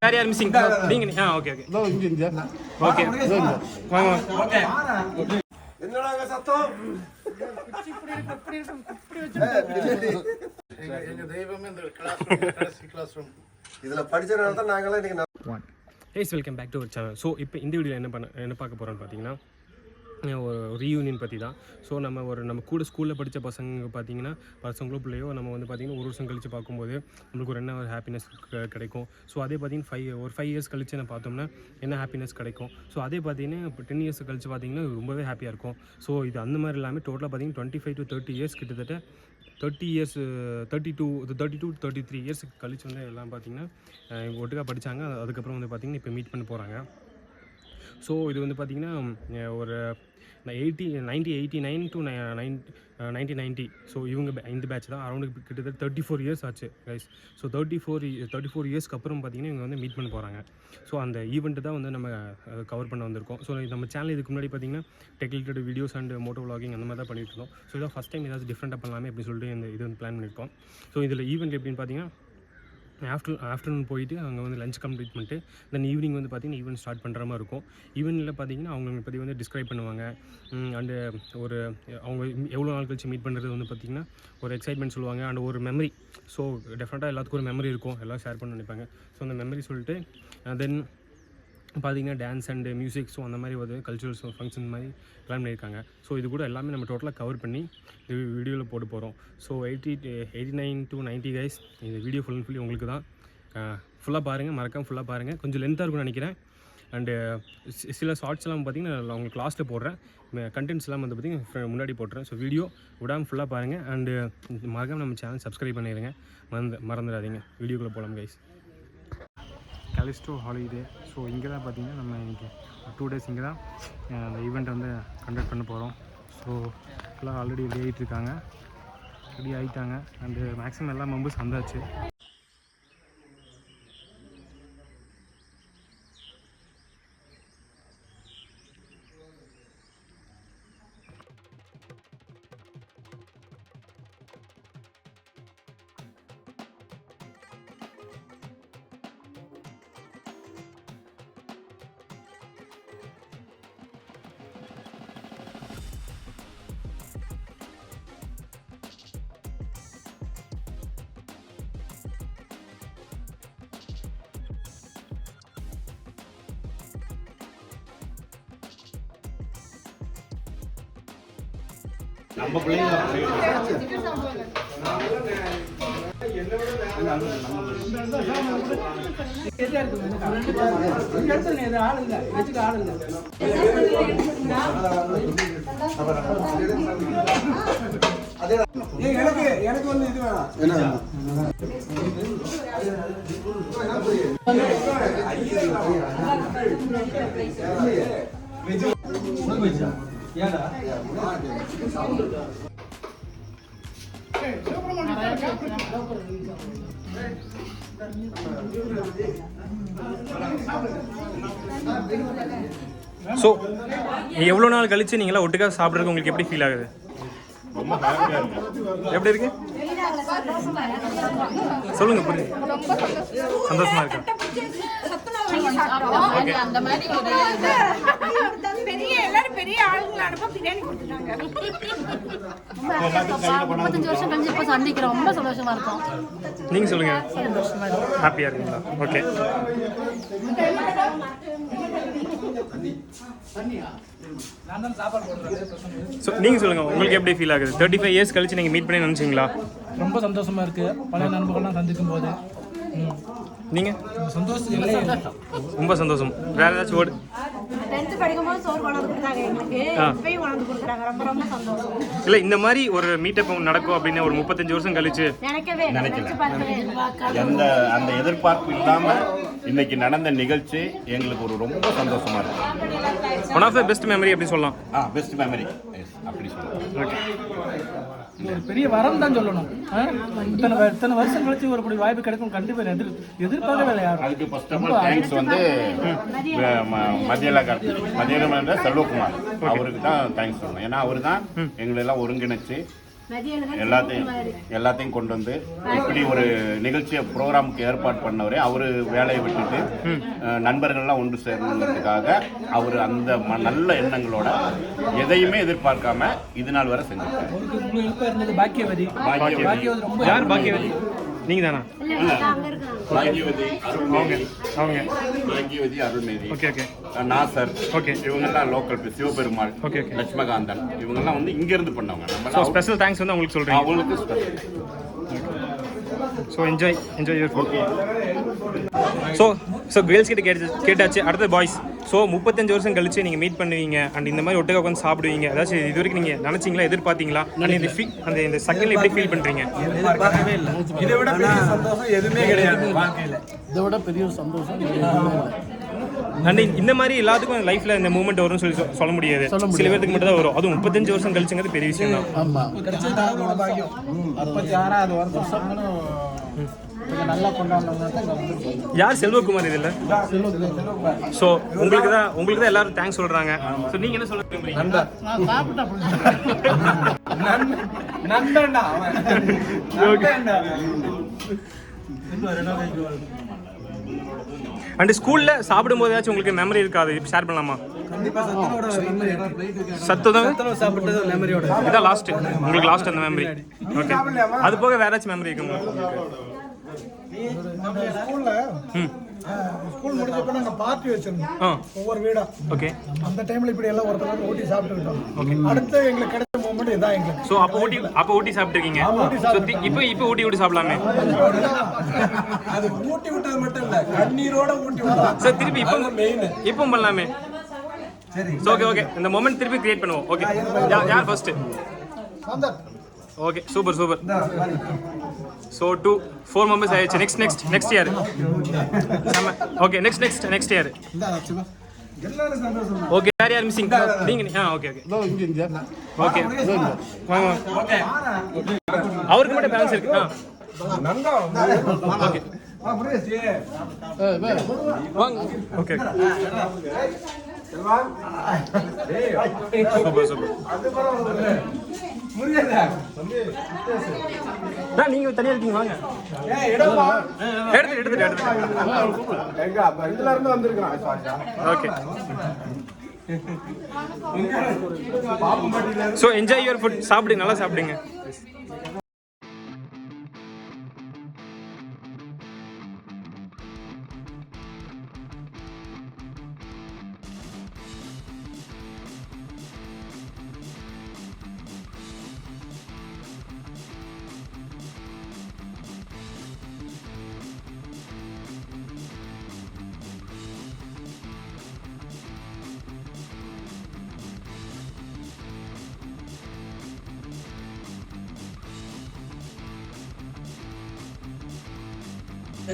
யார் மிஸ்ஸிங் நீங்க okay okay வாங்க என்னடா சத்தம் எங்க தெய்வமே இந்த கிளாஸ் ரூம் இதுல படிச்சனால தான் நாங்கலாம் இன்னைக்கு ஹேஸ் welcome back to our channel. So இப்போ இந்த வீடியோவில் என்ன பார்க்க போகிறோன்னு பார்த்தீங்கன்னா ஒரு ரீயூனியன் பற்றி தான். ஸோ நம்ம கூட ஸ்கூலில் படித்த பசங்களோ பிள்ளையோ நம்ம வந்து பார்த்திங்கன்னா ஒரு வருஷம் கழித்து பார்க்கும்போது நம்மளுக்கு ஒரு ஹாப்பினஸ் கிடைக்கும். ஸோ அதே பார்த்திங்கன்னா ஒரு 5 இயர்ஸ் கழித்து நான் பார்த்தோம்னா என்ன ஹாப்பினஸ் கிடைக்கும். ஸோ அதே பார்த்திங்கன்னா இப்போ 10 இயர்ஸ் கழித்து பார்த்திங்கன்னா ரொம்பவே ஹாப்பியாக இருக்கும். ஸோ இது அந்த மாதிரி இல்லாமல் டோட்டலாக பார்த்திங்கன்னா 25 to 30 இயர்ஸ் கிட்டத்தட்ட 30 இயர்ஸ் 32 33 இயர்ஸ் கழிச்சு வந்து எல்லாம் பார்த்திங்கன்னா ஒட்டுக்காக படித்தாங்க. அதுக்கப்புறம் வந்து பார்த்திங்கன்னா இப்போ மீட் பண்ண போகிறாங்க. ஸோ இது வந்து பார்த்திங்கன்னா ஒரு 1989 to 1990. ஸோ இவங்க இந்த பேட்ச் தான் அரௌண்டு கிட்டத்தட்ட 34 இயர்ஸ் ஆச்சு கைஸ். ஸோ 34 இயர்ஸ்க்கு அப்புறம் பார்த்திங்கன்னா இவங்க வந்து மீட் பண்ண போகிறாங்க. ஸோ அந்த ஈவெண்ட்டு தான் வந்து நம்ம கவர் பண்ண வந்திருக்கோம். ஸோ நம்ம சேனல் இதுக்கு முன்னாடி பார்த்திங்கன்னா tech related videos and moto vlogging அந்த மாதிரி தான் பண்ணிட்டு இருந்தோம். ஸோ இதான் ஃபஸ்ட் டைம் ஏதாவது டிஃப்ரெண்ட்டாக பண்ணலாமே அப்படின்னு சொல்லிட்டு இது வந்து பிளான் பண்ணியிருக்கோம். ஸோ இதில் ஈவெண்ட் எப்படின்னு பார்த்தீங்கன்னா ஆஃப்டர்நூன் போயிட்டு அங்கே வந்து லஞ்ச் கம்ப்ளீட் பண்ணிட்டு தென் ஈவினிங் வந்து பார்த்திங்கன்னா ஈவெண்ட் ஸ்டார்ட் பண்ணுற மாதிரி இருக்கும். ஈவெண்ட்டில் பார்த்திங்கன்னா அவங்களை பற்றி வந்து டிஸ்கிரைப் பண்ணுவாங்க. அண்டு அவங்க எவ்வளோ நாள் கழிச்சு மீட் பண்ணுறது வந்து பார்த்திங்கன்னா ஒரு எக்ஸைட்மெண்ட் சொல்லுவாங்க. அண்ட் ஒரு மெமரி. ஸோ டெஃபினட்டாக எல்லாத்துக்கும் ஒரு மெமரி இருக்கும், எல்லாம் ஷேர் பண்ண நினைப்பாங்க. ஸோ அந்த மெமரி சொல்லிட்டு தென் பார்த்திங்கன்னா டான்ஸ் அண்டு மியூசிக், ஸோ அந்த மாதிரி ஒரு கல்ச்சுரல்ஸ் ஃபங்க்ஷன் மாதிரி பிளான் பண்ணியிருக்காங்க. ஸோ இது கூட எல்லாமே நம்ம டோட்டலாக கவர் பண்ணி இந்த வீடியோவில் போட்டு போகிறோம். ஸோ 89 to 90 கைஸ், இந்த வீடியோ ஃபுல் அண்ட் ஃபுல்லி உங்களுக்கு தான். ஃபுல்லாக பாருங்கள், மறக்காமல் ஃபுல்லாக பாருங்கள். கொஞ்சம் லென்த்தாக இருக்கும்னு நினைக்கிறேன். அண்டு சில ஷார்ட்ஸ் எல்லாம் பார்த்திங்கன்னா உங்களுக்கு லாஸ்ட்டில் போடுறேன். கண்டென்ட்ஸ் எல்லாம் வந்து பார்த்திங்கன்னா முன்னாடி போட்டுறேன். ஸோ வீடியோ விடாமல் ஃபுல்லாக பாருங்கள். அண்டு மறக்காமல் நம்ம சேனல் சப்ஸ்கிரைப் பண்ணிடுங்க, மறந்துடாதீங்க. வீடியோக்குள்ளே போகலாம் கைஸ். Callisto holiday. ஸோ இங்கே தான் பார்த்திங்கன்னா நம்ம இன்றைக்கி 2 days இங்கே தான் அந்த ஈவெண்ட் வந்து கண்டக்ட் பண்ண போகிறோம். ஸோ எல்லாம் ஆல்ரெடி ரெடி ஆகிட்டாங்க. அண்டு மேக்ஸிமம் எல்லா மெம்பர்ஸ் வந்தாச்சு. நம்ம பிள்ளைங்க எனக்கு வந்து இது வேணாம். ஸோ எவ்வளோ நாள் கழிச்சு நீங்களா ஒட்டுக்காக சாப்பிட்றதுக்கு உங்களுக்கு எப்படி ஃபீல் ஆகுது? ரொம்ப ஹாப்பியாக இருக்கு. எப்படி இருக்கு சொல்லுங்க. புரியுது, சந்தோஷமா இருக்கு. அந்த மாதிரி பெரிய ஆளுங்களை அனுப்ப பிரியாணி கொடுத்துட்டாங்க. 35 வருஷம் கழிச்சு இப்போ சந்திக்கிறோம், ரொம்ப சந்தோஷமா இருக்கும். நீங்க சொல்லுங்க, ஹாப்பியா இருக்கீங்களா? ஓகே. நீங்க சொல்லுங்க, உங்களுக்கு எப்படி ஃபீல் ஆகுது? 35 இயர்ஸ் கழிச்சு நீங்க மீட் பண்ணி நினைச்சீங்களா? ரொம்ப சந்தோஷமா இருக்கு, பழைய நண்பர்கள்லாம் சந்திக்கும் போது. நீங்க சந்தோஷம், ரொம்ப சந்தோஷம். வேற ஏதாச்சும் வேர்டு? 10th படிக்கும்போது சோறு கொண்டு கொடுத்தாங்க எங்களுக்கு, இப்பயும் கொண்டு கொடுக்குறாங்க. ரொம்ப ரொம்ப சந்தோஷம். இல்ல இந்த மாதிரி ஒரு மீட்டப் நடக்கும் அப்படின்னு ஒரு 35 வருஷம் கழிச்சு அந்த எதிர்பார்ப்பு இல்லாம இன்னைக்கு நடந்த நிகழ்ச்சி எங்களுக்கு ஒரு ரொம்ப சந்தோஷமா இருக்கு. One of the best memory அப்படி சொல்லலாம். பெஸ்ட் மெமரி அப்படி சொல்லலாம். ஓகே. ஒரு பெரிய வரம் தான் சொல்லணும். இத்தனை வருஷம் கழிச்சு ஒரு வாய்ப்பு கிடைக்கும் கண்டிப்பா எதிர்பார்க்கவே இல்லை யாரும். அதுக்கு ஃபர்ஸ்ட் ஆஃப் ஆல் தேங்க்ஸ் வந்து மத்தியலா மதியம் செல்வகுமார் அவருக்கு தான் தேங்க்ஸ் சொல்லணும். ஏன்னா அவர் தான் எங்களெல்லாம் ஒருங்கிணைச்சு எல்லாத்தையும் கொண்டு வந்து இப்படி ஒரு நிகழ்ச்சியை ப்ரோக்ராமுக்கு ஏற்பாடு பண்ணவரே அவர் வேலையை விட்டுட்டு நண்பர்கள்லாம் ஒன்று சேரணுங்கிறதுக்காக அவர் அந்த நல்ல எண்ணங்களோட எதையுமே எதிர்பார்க்காம இது நாள் வரை செஞ்சிருக்காரு. பாக்கியவதி யார் பாக்கியவதி? நீங்க தானா? பாக்கியவதி Arulmary, okay okay, Nasar, okay, இவங்கெல்லாம் local Sivaperumal, okay okay, Lakshmakanthan, இவங்கெல்லாம் வந்து இங்க இருந்து பண்ணவங்க. ஸோ ஸ்பெஷல் தேங்க்ஸ் வந்து உங்களுக்கு சொல்றேன். அவங்களுக்கு special. So enjoy your food. So girls கிட்ட கேட்டாச்சு. அடுத்த பாய்ஸ். ஸோ 35 வருஷம் கழிச்சு நீங்கள் மீட் பண்ணுவீங்க அண்ட் இந்த மாதிரி ஒட்டக்க உட்காந்து சாப்பிடுவீங்க. ஏதாச்சும் இது வரைக்கும் நீங்கள் நினச்சிங்களா, எதிர்பார்த்தீங்களா? அண்ட் இந்த செகண்ட்ல எப்படி ஃபீல் பண்ணுறீங்க? எதிர்பார்க்கவே இல்லை. இதை விட பெரிய சந்தோஷம் எதுவுமே கிடையாது வாழ்க்கையில். இதை விட பெரிய சந்தோஷம் அண்ட் இந்த மாதிரி எல்லாத்துக்கும் லைஃப்ல இந்த மூமெண்ட் வரும்னு சொல்ல முடியாது. சில பேருக்கு மட்டும் தான் வரும். அதுவும் 35 வருஷம் கழிச்சுங்கிறது பெரிய விஷயம் தான். ஆமாம், பாக்கியம். 36வது வருஷம் நல்லா கொண்டாடுறாங்க. யார்? செல்வகுமார் இதில். ஸோ உங்களுக்கு தான் எல்லாரும் தேங்க்ஸ் சொல்றாங்க. ஸோ நீங்க என்ன சொல்றீங்க? அண்ட் ஸ்கூல்ல சாப்பிடும் போது ஏதாச்சும் உங்களுக்கு மெமரி இருக்காது, ஷேர் பண்ணலாமா? சாப்பிட்டது மெமரியோட இதான் லாஸ்ட் உங்களுக்கு லாஸ்ட் அந்த மெமரி. ஓகே, அது போக வேற ஏதாச்சும் மெமரி இருக்குங்களா? ஸ்கூல் முடிஞ்சப்ப நாங்க பார்ட்டி வச்சிருந்தோம் ஒவ்வொரு வீடா. ஓகே, அந்த டைம்ல இப்படி எல்லாம் ஒருத்தர் ஊட்டி சாப்பிட்டுக்கிட்டோம். அடுத்து எங்களுக்கு கிடைச்ச மூமெண்ட் இதான் எங்களுக்கு. சோ அப்போ ஊட்டி சாப்பிட்டுருக்கீங்க. இப்போ ஊட்டி சாப்பிடலாமே. அது ஊட்டி விட்டது மட்டும் இல்ல, கண்ணீரோட ஊட்டி விட்டோம். சார் திருப்பி இப்போ பண்ணலாமே. சரி, ஓகே, இந்த மொமெண்ட் திருப்பி கிரியேட் பண்ணுவோம். ஓகே, யார் first? Okay, super. So 4 members ஆயிடுச்சு. Next year. Okay, next year. Okay, யார் மிஸ்ஸிங்? நீங்க. ஓகே அவருக்கு மட்டும் பேலன்ஸ் இருக்கு. ஓகே வாங்க. Okay, super. நீங்க தனியா இருக்கீங்க, வாங்க. எடுத்து okay. So enjoy your food. சாப்பிடுங்க, நல்லா சாப்பிடுங்க.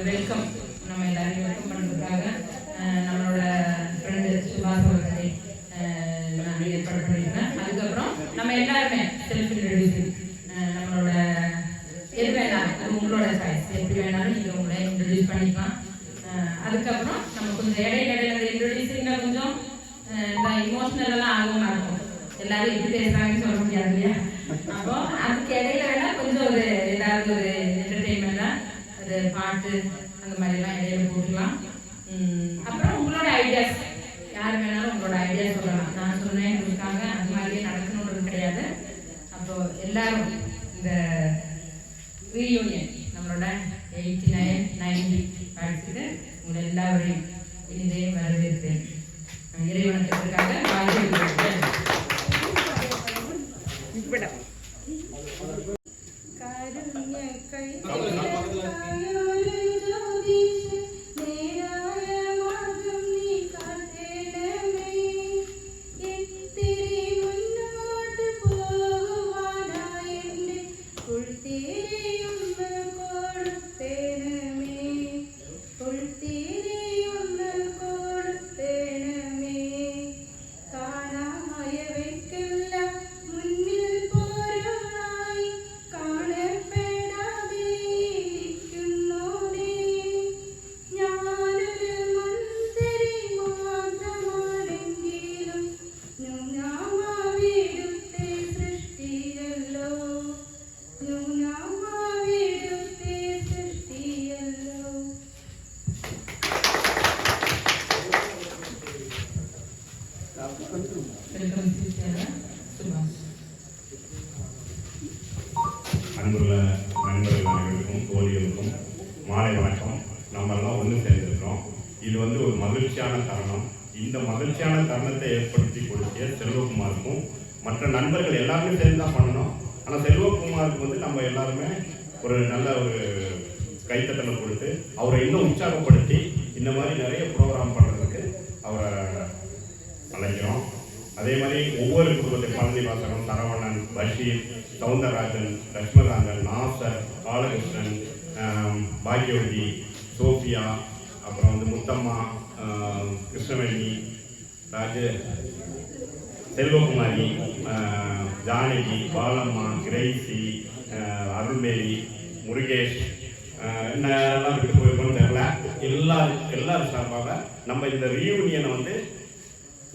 வெல்கம் நம்ம எல்லாரையும் வெல்கம் பண்ணுறதுக்காக நம்மளோட ஃப்ரெண்டு சுபாஷ் அவர்களை நான் ஏற்பாடு பண்ணியிருக்கேன். அதுக்கப்புறம் நம்ம எல்லாருமே செல்ஃப் இன்ட்ரடியூசிங் நம்மளோட எது வேணாலும் அது உங்களோட சாய்ஸ், எப்படி வேணாலும் நீங்கள் உங்களை இன்ட்ரடியூஸ் பண்ணிக்கலாம். அதுக்கப்புறம் நம்ம கொஞ்சம் இடையில அந்த இன்ட்ரடியூசிங்கில் கொஞ்சம் இந்த இமோஷனலெல்லாம் ஆர்வமாக இருக்கும். எல்லாரும் எப்படி பேசுகிறாங்கன்னு சொல்ல முடியாது இல்லையா? அப்போ அதுக்கு இடையில வேணால் கொஞ்சம் ஒரு ஏதாவது ஒரு என்டர்டெயின்மெண்ட்டாக அது பாட்டு அந்த மாதிரிலாம் இடையில போட்டுக்கலாம். அப்புறம் உங்களோட ஐடியாஸ், யார் வேணாலும் உங்களோட ஐடியாஸ் சொல்லலாம். நான் சொன்னேன் உங்களுக்காக அந்த மாதிரியே நடக்கணுன்றது கிடையாது. அப்போ எல்லாரும் இந்த ரீயூனியன் நம்மளோட 89, 90 பார்த்துட்டு உங்களை எல்லாரையும் இனிதே வரவேற்பேன். இறைவனத்திற்காக வாழ்க்கை முன்னில் போரும் நாய் காணப்படாதே சுபாஷ். அன்புள்ள நண்பர்கள் அனைவருக்கும் தோழிகளுக்கும் மாலை வணக்கம். நம்ம எல்லாம் ஒன்று சேர்ந்திருக்கிறோம். இது வந்து ஒரு மகிழ்ச்சியான தருணம். இந்த மகிழ்ச்சியான தருணத்தை ஏற்படுத்தி கொடுத்திய செல்வகுமாருக்கும் மற்ற நண்பர்கள் எல்லாருமே சேர்ந்து தான் பண்ணணும். ஆனால் செல்வகுமாருக்கு வந்து நம்ம எல்லாருமே ஒரு நல்ல ஒரு கைத்தட்டலை கொடுத்து அவரை இன்னும் உற்சாகப்படுத்தி இந்த மாதிரி நிறைய ப்ரோக்ராம் பண்ணுறதுக்கு அவரை அழைக்கிறோம். அதே மாதிரி ஒவ்வொரு குடும்பத்தை பழனிவாசகம், சரவணன், பஷீர், சவுந்தரராஜன், லட்சுமகாந்தன், நாசர், பாலகிருஷ்ணன், பாக்யவதி, சோஃபியா, அப்புறம் வந்து முத்தம்மா, கிருஷ்ணவேணி, செல்வகுமாரி, ஜானகி, பாலம்மா, கிரேசி, அருள்மேரி, முருகேஷ், எல்லாம் விட்டு போயிருக்கோன்னு தெரியல. எல்லாரும் சார்பாக நம்ம இந்த ரீயூனியனை வந்து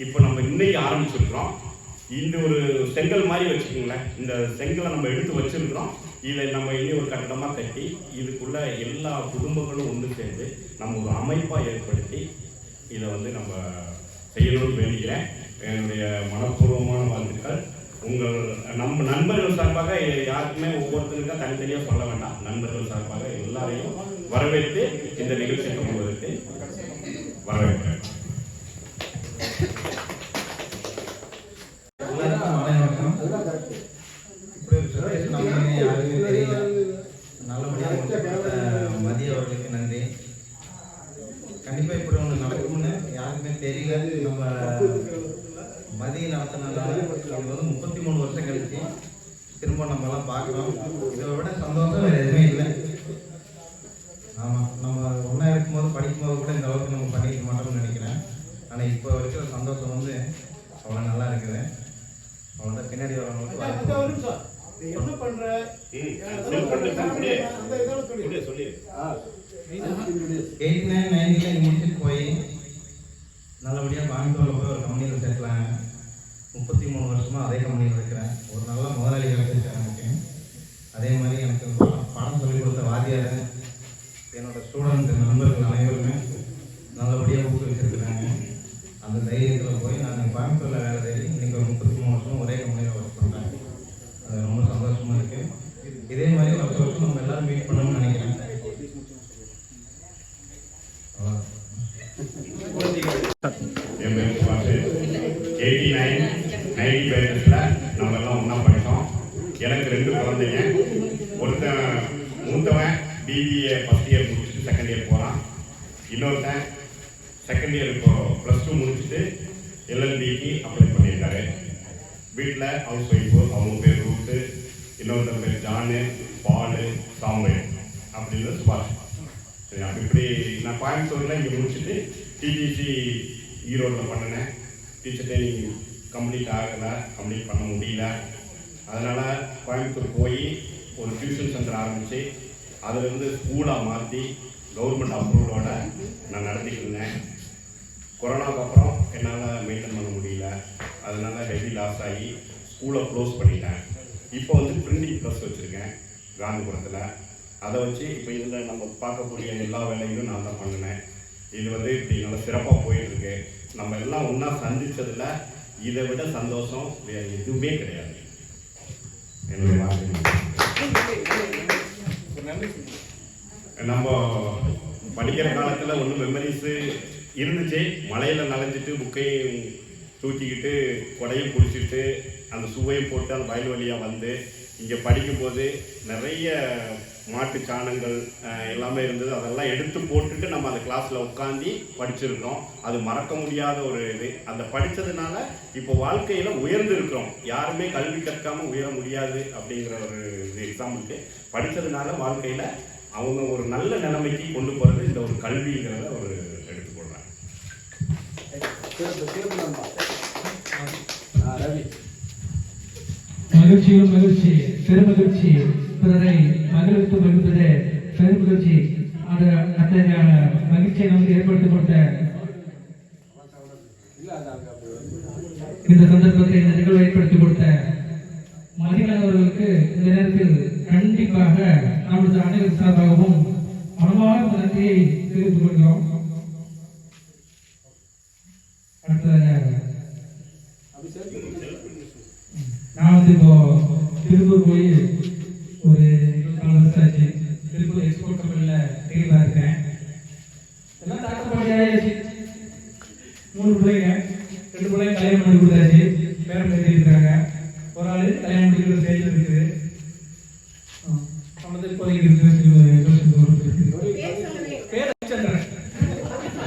இப்போ நம்ம இன்னைக்கு ஆரம்பிச்சிருக்கிறோம். இந்த ஒரு செங்கல் மாதிரி வச்சுக்கோங்களேன். இந்த செங்கலை நம்ம எடுத்து வச்சிருக்கிறோம். இதை நம்ம இனி ஒரு கட்டடமாக கட்டி இதுக்குள்ள எல்லா குடும்பங்களும் ஒன்று சேர்ந்து நம்ம ஒரு அமைப்பாக ஏற்படுத்தி இதை வந்து நம்ம செய்யணும்னு வேண்டிக்கிறேன். என்னுடைய மனப்பூர்வமான வாழ்த்துக்கள். நம்ம நண்பர்கள் சார்பாக யாருக்குமே ஒவ்வொருத்தருக்கா தனித்தனியாக சொல்ல வேண்டாம். நண்பர்கள் சார்பாக எல்லாரையும் வரவேற்று இந்த நிகழ்ச்சியை கொள்வதற்கு வரவேற்கிறேன். மதிய அவர்களுக்கு நன்றி. கண்டிப்பாக இப்படி ஒன்று நடக்கும்னு யாருக்குமே தெரியல. நம்ம மதிய நடத்தினால இது வந்து 33 வருஷம் கழிச்சு திரும்ப நம்மலாம் பார்க்குறோம். இதை விட சந்தோஷம் வேறு எதுவுமே இல்லை. ஆமாம், நம்ம ஒன்றா இருக்கும்போது படிக்கும்போது கூட இந்த அளவுக்கு நம்ம பண்ணிக்க மாட்டோம்னு நினைக்கிறேன். ஆனால் இப்போ இருக்கிற சந்தோஷம் வந்து அவ்வளோ நல்லா இருக்குது. அவ்வளோதான் பின்னாடி வரவங்களுக்கு என்ன பண்ற? 89, 90 முடிச்சுட்டு போய் நல்லபடியாக கோயம்புத்தூரில் போய் ஒரு கம்பெனியில் சேர்க்கலாங்க. 33 வருஷமாக அதே கம்பெனியில் இருக்கிறேன். ஒரு நல்ல முதலாளி கிடைச்சிருக்கேன் எனக்கு. அதே மாதிரி எனக்கு படம் சொல்லிக் கொடுத்த வாத்தியார், என்னோடய ஸ்டூடெண்ட், நண்பர்கள் அனைவருமே நல்லபடியாக ஊக்குவிச்சிருக்கிறாங்க. அந்த தைரியத்தில் போய் நான் கோயம்புத்தூரில் வேலை தேடி இன்றைக்கி ஒரு 33 வருஷம் ஒரே கம்பெனியில் ஒர்க் பண்ணுறேன். அது ரொம்ப சந்தோஷமாக இருக்குது. இதே மாதிரி வருஷம் வருஷம் நம்ம எல்லோரும் மீட் பண்ணணும்னு நினைக்கிறேன். என் பேர் சுபாஷ். 89, 90 பேர்ஸில் நம்ம எல்லாம் ஒன்றா படித்தோம். எனக்கு 2 குழந்தைங்க. மூத்தவன் பிபிஏ ஃபஸ்ட் இயர் முடிச்சுட்டு செகண்ட் இயர் போகிறான். இன்னொருத்தன் செகண்ட் இயர் இப்போ +2 முடிச்சுட்டு LLBக்கு அப்ளை பண்ணியிருக்காரு. வீட்டில் ஹவுஸ் ஒய்ஃபு, அவங்க பேர் ரூத்து, இன்னொருத்தர் பேர் ஜானு, பாலு, சாம்பல் அப்படின்னு சுபாஷ். சரி, இப்படி நான் கோயம்புத்தூரில் இங்கே முடிச்சுட்டு டிடிசி ஈரோட்டில் பண்ணினேன். டீச்சர் ட்ரைனிங் கம்ப்ளீட் பண்ண முடியல. அதனால் கோயம்புத்தூர் போய் ஒரு டியூஷன் சென்டர் ஆரம்பித்து அதிலிருந்து ஸ்கூலாக மாற்றி கவர்மெண்ட் அப்ரூவலோட நான் நடத்திட்டு இருந்தேன். கொரோனாவுக்கு அப்புறம் என்னால் மெயின்டைன் பண்ண முடியல. அதனால் ஹெவி லாஸ் ஆகி ஸ்கூலை க்ளோஸ் பண்ணிட்டேன். இப்போ வந்து பிரிண்டிங் ப்ரெஸ் வச்சுருக்கேன் காந்திபுரத்தில். அதை வச்சு இப்போ இதில் நம்ம பார்க்கக்கூடிய எல்லா வேலைகளும் நான் தான் பண்ணினேன். இது வந்து இப்படி நல்லா சிறப்பாக போயிட்டுருக்கு. நம்ம எல்லாம் ஒன்றா சந்தித்ததில் இதை விட சந்தோஷம் வேறு எதுவுமே கிடையாது. என்னுடைய நம்ம படிக்கிற காலத்தில் ஒன்றும் மெமரிஸு இருந்துச்சு. மழையில் நனைஞ்சிட்டு புக்கையும் தூக்கிக்கிட்டு கொடையும் பிடிச்சிட்டு அந்த சுவையும் போட்டு அந்த வயல் வழியாக வந்து இங்கே படிக்கும்போது நிறைய மாட்டு சாணங்கள் எல்லாமே இருந்தது. அதெல்லாம் எடுத்து போட்டுட்டு நம்ம அந்த கிளாஸில் உட்காந்து படிச்சிருக்கிறோம். அது மறக்க முடியாத ஒரு இது. அந்த படித்ததுனால இப்போ வாழ்க்கையில் உயர்ந்திருக்கிறோம். யாருமே கல்வி கற்காமல் உயர முடியாது அப்படிங்கிற ஒரு இது எக்ஸாம்பிளுக்கு படித்ததுனால வாழ்க்கையில் அவங்க ஒரு நல்ல நிலைமைக்கு கொண்டு போகிறது இந்த ஒரு கல்விங்கிறத ஒரு எடுத்துக்கொள்கிறாங்க. மகிழ்ச்சியும் மகிழ்ச்சி, பெருமகிழ்ச்சி, பிறரை மகிழ்த்து மகிழ்ந்தது பெருமகிழ்ச்சி. அத்தகைய மகிழ்ச்சியை நமக்கு ஏற்படுத்திக் கொடுத்த இந்த சந்தர்ப்பத்தை, இந்த நிகழ்வை ஏற்படுத்திக் கொடுத்த மதிவதன் அவர்களுக்கு இந்த நேரத்தில் கண்டிப்பாக நமது அனைவர் சார்பாகவும் மனமார்ந்த நன்றியை தெரிவித்துக் கொள்கிறோம். அடுத்ததாக நான் வந்து இப்போ திருப்பூர் போய் ஒரு 24 வருஷம் ஆச்சு. திருப்பூர் எக்ஸ்போர்ட் கம்பெனியில் டெய்லராக இருக்கேன். எல்லாம் தாக்கப்பட்டு ஆயாச்சு. 3 பிள்ளைங்க, 2 பிள்ளைங்க கல்யாணம் பண்ணி கொடுத்தாச்சு. பேரம் பேசி இருக்காங்க. ஒரு ஆள் கல்யாணம் முடிக்கிற ஸ்டேஜில் இருக்குது. அவனது இப்போதைக்கு பேர் வச்சிருக்கிறேன்.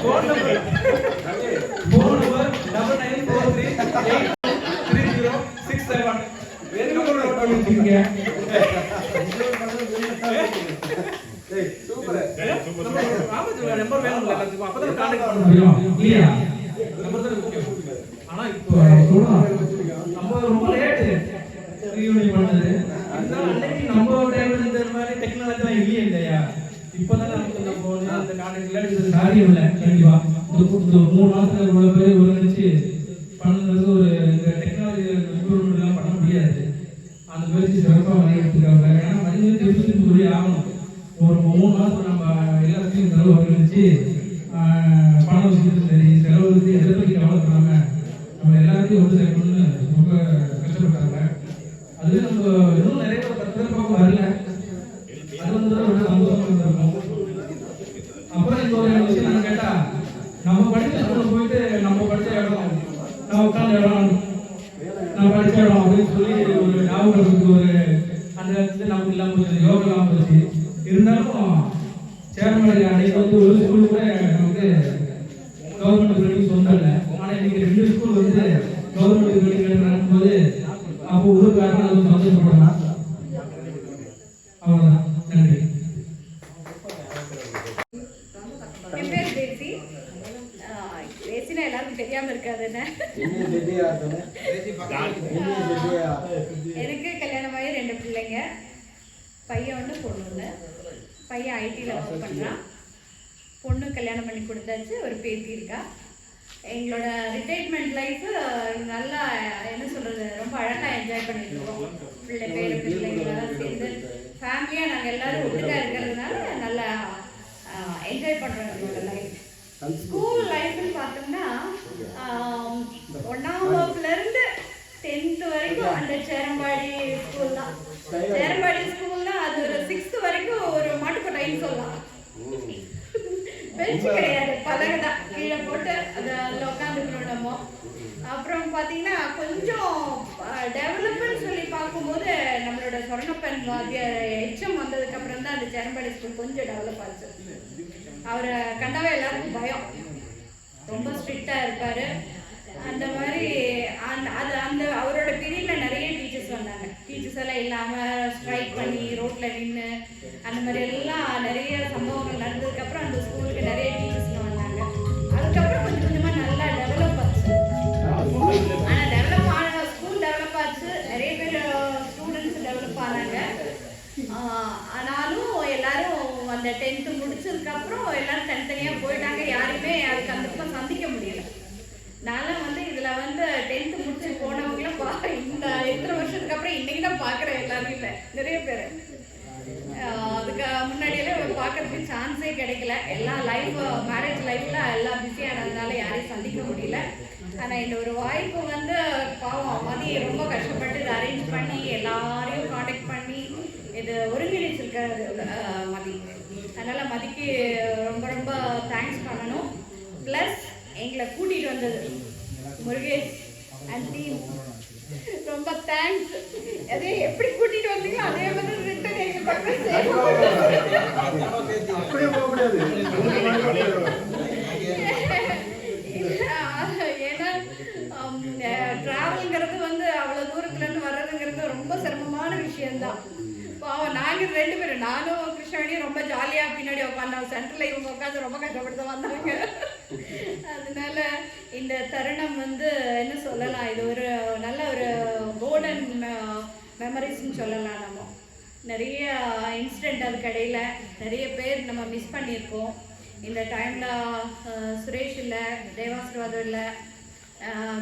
Phone number 9943830667. ஆனா இப்போ நம்ம ரொம்ப லேட்டு ரீயூனியன் பண்ணது. நம்ம டைம்ல இந்த மாதிரி டெக்னாலஜிலாம் இல்லையா? இப்போதான் நமக்கு இந்த போன் அந்த கான்டாக்ட்ல இது சாத்தியம் இல்லை. கண்டிப்பா இந்த 3 மாசத்துல இவ்வளவு பேர் ஒருங்கிணைச்சு பண்ணுறது ஒரு இந்த டெக்னாலஜி இம்ப்ரூவ்மெண்ட்லாம் பண்ண முடியாது. அந்த முயற்சி சிறப்பாக வழிநடத்திருக்காங்க. ஏன்னா மனிதன் திருப்பி சொல்லி ஆகணும். ஒரு 3 மாதம் நம்ம எல்லாத்தையும் செலவு ஒருங்கிணைச்சு பணம் விஷயத்தும் சரி செலவு எதை பற்றி கவலைப்படாம நம்ம எல்லாத்தையும் ஒன்று சேர்க்கணும்னு ரொம்ப கஷ்டப்பட்டாங்க. அது நம்ம இன்னும் நிறைய 10 பேர் பக்கம் வரல. அது வந்து ரொம்ப சந்தோஷமா இருந்திருக்கும். அப்புறம் இந்த ஒரு விஷயம் நான் கேட்டா, நம்ம படிச்ச ஸ்கூல்ல போயிட்டு நம்ம படிச்ச இடம், நான் உட்காந்த இடம், நான் படிச்ச இடம் அப்படின்னு சொல்லி ஒரு ஞாபகத்துக்கு ஒரு அந்த இடத்துல நமக்கு இல்லாமல் போச்சு, யோகா இல்லாமல் போச்சு. இருந்தாலும் சேர்மலை அன்னைக்கு வந்து ஒரு ஸ்கூல் கூட நமக்கு கவர்மெண்ட் பில்டிங் சொந்தம் இல்லை. ஆனால் இன்னைக்கு 2 ஸ்கூல் வந்து கவர்மெண்ட் பில்டிங் நடக்கும்போது அப்போ ஊருக்காரங்க அது சந்தோஷப்படலாம். அவ்வளோதான். நன்றி. என் பேர் பேசி. பேசினா எல்லாருக்கும் தெரியாம இருக்காது என்ன. எனக்கு கல்யாணமாகி 2 பிள்ளைங்க, பையன் 1 பொண்ணு 1. பையன் ஐடியில் ஒர்க் பண்ணுறான். பொண்ணு கல்யாணம் பண்ணி கொடுத்தாச்சு, ஒரு பேத்தி இருக்கா. எங்களோட ரிட்டைர்மெண்ட் லைஃப் நல்லா என்ன சொல்கிறது, ரொம்ப அழகாக என்ஜாய் பண்ணிட்டு இருக்கோம். பிள்ளைங்களெல்லாம் சேர்ந்து ஃபேமிலியாக நாங்கள் எல்லோரும் ஒட்டுக்காக இருக்கிறதுனால நல்லா என்ஜாய் பண்ணுறோம் எங்களோட லைஃப். ஸ்கூல் லைஃப்னு பார்த்தோம்னா 1ஆம் வகுப்புலேருந்து 10th வரைக்கும் அந்த சேரம்பாடி ஸ்கூல் தான். சேரம்பாடி ஸ்கூல்னா அது ஒரு 6th வரைக்கும் ஒரு மாட்டுக்கொட்டைன்னு சொல்லலாம். பெஞ்சு கிடையாது, பலகை தான் கீழே போட்டு அதில் உட்காந்துக்கிறோம் நம்ம. அப்புறம் பார்த்தீங்கன்னா கொஞ்சம் டெவலப்மெண்ட் சொல்லி பார்க்கும்போது நம்மளோட சொர்ணப்பன் எச்சம் வந்ததுக்கப்புறம் தான் அந்த சேரம்பாடி ஸ்கூல் கொஞ்சம் டெவலப் ஆச்சு. அவரை கண்டாவே எல்லாருக்கும் பயம், ரொம்ப ஸ்ட்ரிக்டாக இருப்பார். அந்த மாதிரி அந்த அவரோட பீரியடில் நிறைய டீச்சர்ஸ் வந்தாங்க. டீச்சர்ஸ் எல்லாம் இல்லாமல் ஸ்ட்ரைக் பண்ணி ரோட்டில் நின்று அந்த மாதிரி எல்லாம் நிறைய சம்பவங்கள் நடந்ததுக்கப்புறம் அந்த ஸ்கூலுக்கு நிறைய டீச்சர்ஸ்லாம் வந்தாங்க. அதுக்கப்புறம் கொஞ்சம் கொஞ்சமாக நல்லா டெவலப் ஆச்சு. ஆனால் டெவலப் ஆன ஸ்கூல் டெவலப் ஆச்சு, நிறைய பேர் ஸ்டூடெண்ட்ஸ் டெவலப் ஆனாங்க. ஆனாலும் எல்லாரும் அந்த 10th முடிச்சதுக்கப்புறம் எல்லாரும் தனித்தனியாக போயிட்டாங்க. யாருமே அதுக்கு அந்த பக்கம் சந்திக்க முடியல. நானும் வந்து இதில் வந்து 10th முடிச்சு போனவங்களும் இந்த எத்தனை வருஷத்துக்கு அப்புறம் இன்னைக்கு தான் பார்க்குறேன் எல்லாருமே நிறைய பேர். அதுக்கு முன்னாடியெல்லாம் பார்க்கறதுக்கு சான்ஸே கிடைக்கல. எல்லாம் லைஃப் மேரேஜ் லைஃப்பில் எல்லாம் பிஸியானதுனால யாரையும் சந்திக்க முடியல. ஆனால் இந்த ஒரு வாய்ப்பு வந்து பாவம் மதி ரொம்ப கஷ்டப்பட்டு இதை அரேஞ்ச் பண்ணி எல்லாரையும் காண்டாக்ட் பண்ணி இது ஒருங்கிணைச்சிருக்கிறது மதி. அதனால் மதிக்கு ரொம்ப ரொம்ப தேங்க்ஸ் பண்ணணும். ப்ளஸ் எங்களை கூட்டிகிட்டு வந்தது முருகேஷ் அண்ட் டீம், ரொம்ப தேங்க்ஸ். அதே எப்படி கூட்டிகிட்டு வந்தீங்களோ அதே மாதிரி ரிட்டன் எங்கள் பக்கம் ஏன்னா ட்ராவல்ங்கிறது வந்து அவ்வளோ தூரத்துலேருந்து வர்றதுங்கிறது ரொம்ப சிரமமான விஷயம்தான். பாவம் நாங்கள் 2 பேரும், நானும் கிருஷ்ணாணியும் ரொம்ப ஜாலியாக பின்னாடி உட்காந்தோம். சென்டரில் இவங்க உட்காந்து ரொம்ப கஷ்டப்பட்டு தான் வந்தாங்க. அதனால இந்த தருணம் வந்து என்ன சொல்லலாம், இது ஒரு நல்ல ஒரு கோல்டன் மெமரிஸ்ன்னு சொல்லலாம். நம்ம நிறைய இன்சிடெண்ட் அதுக்கு இடையில நிறைய பேர் நம்ம மிஸ் பண்ணியிருக்கோம். இந்த டைமில் சுரேஷ் இல்லை, தேவாசிர்வாதம் இல்லை,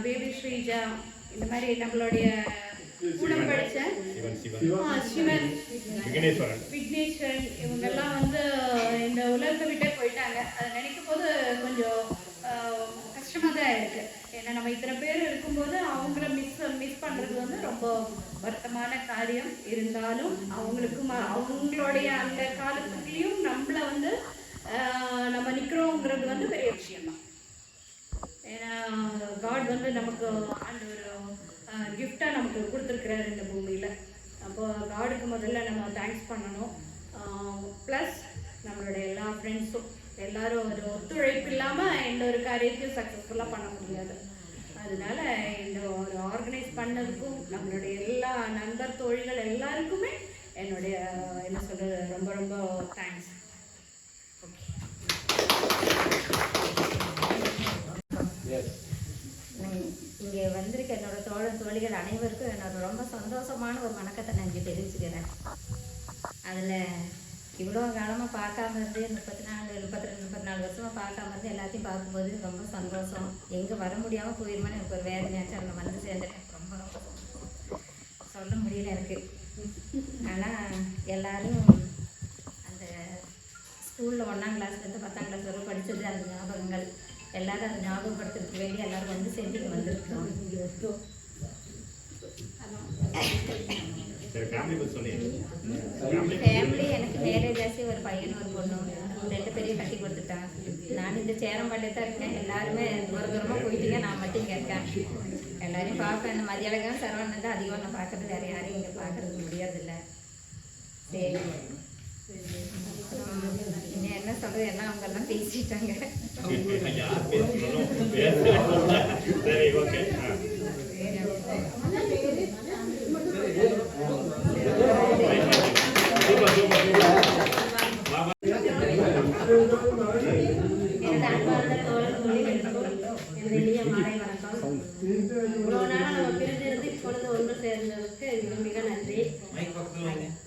பேபி ஸ்ரீஜா, இந்த மாதிரி நம்மளுடைய கூட படித்த சிவன், விக்னேஸ்வரன் இவங்கெல்லாம் வந்து இந்த உலகத்தை விட்டே போயிட்டாங்க. அதை நினைக்கும் போது கொஞ்சம் கஷ்டமாக தான் இருக்குது. ஏன்னா நம்ம இத்தனை பேர் இருக்கும்போது அவங்கள மிஸ் பண்ணுறது வந்து ரொம்ப வருத்தமான காரியம். இருந்தாலும் அவங்களுடைய அந்த காலத்துலேயும் நம்மளை வந்து நம்ம நிற்கிறோங்கிறது வந்து பெரிய விஷயம்தான். ஏன்னா காட் வந்து நமக்கு அந்த ஒரு கிஃப்டாக நமக்கு கொடுத்துருக்குறாரு இந்த பூமியில். அப்போ காடுக்கு முதல்ல நம்ம தேங்க்ஸ் பண்ணணும். ப்ளஸ் நம்மளுடைய எல்லா ஃப்ரெண்ட்ஸும் எல்லாரும் ஒரு ஒத்துழைப்பு இல்லாமல் எந்த ஒரு காரியத்தையும் சக்ஸஸ்ஃபுல்லாக பண்ண முடியாது. அதனால இந்த ஒரு ஆர்கனைஸ் பண்ணதுக்கும் நம்மளுடைய எல்லா நண்பர் தோழிகள் எல்லாருக்குமே என்னுடைய என்ன சொல்கிறது ரொம்ப ரொம்ப தேங்க்ஸ். இங்கே வந்திருக்க என்னோட தோழிகள் அனைவருக்கும் என்னோட ரொம்ப சந்தோஷமான ஒரு வணக்கத்தை நான் இங்கே தெரிவிச்சுக்கிறேன். அதில் இவ்வளோ காலமாக பார்க்காம இருந்து 34 வருஷமாக பார்க்காம இருந்து எல்லாத்தையும் பார்க்கும்போது ரொம்ப சந்தோஷம். எங்கே வர முடியாமல் போயிருமான்னு எனக்கு ஒரு வேதனையாச்சும் அங்கே வந்து சேர்ந்துட்டேன். ரொம்ப ரொம்ப சொல்ல முடியல எனக்கு. ஆனால் எல்லாரும் அந்த ஸ்கூலில் 1ஆம் கிளாஸ்லேருந்து 10ஆம் கிளாஸ் வரை படித்தது அந்த ஞாபகங்கள் எல்லாரும் அதை ஞாபகப்படுத்துறதுக்கு வேண்டி எல்லாரும் வந்து சேர்ந்து வந்துருக்கோம். ஃபேமிலி எனக்கு மேரேஜ் ஆச்சு, ஒரு பையன் ஒரு பொண்ணு, 2 பேரையும் கட்டி கொடுத்துட்டான். நான் இந்த சேரம்பாண்டில் தான் இருக்கேன். எல்லாருமே தூரமாக போயிட்டீங்க, நான் மட்டும் இங்கே இருக்கேன். எல்லாரையும் பார்ப்பேன். இந்த மதியழகம் சரவணன் தான் அதிகம் நான் பார்க்குறது, வேறு யாரையும் இங்கே பார்க்குறதுக்கு முடியாதில்லை. சரி, இன்னும் என்ன சொல்கிறது, எல்லாம் அவங்கெல்லாம் பேசிட்டாங்க.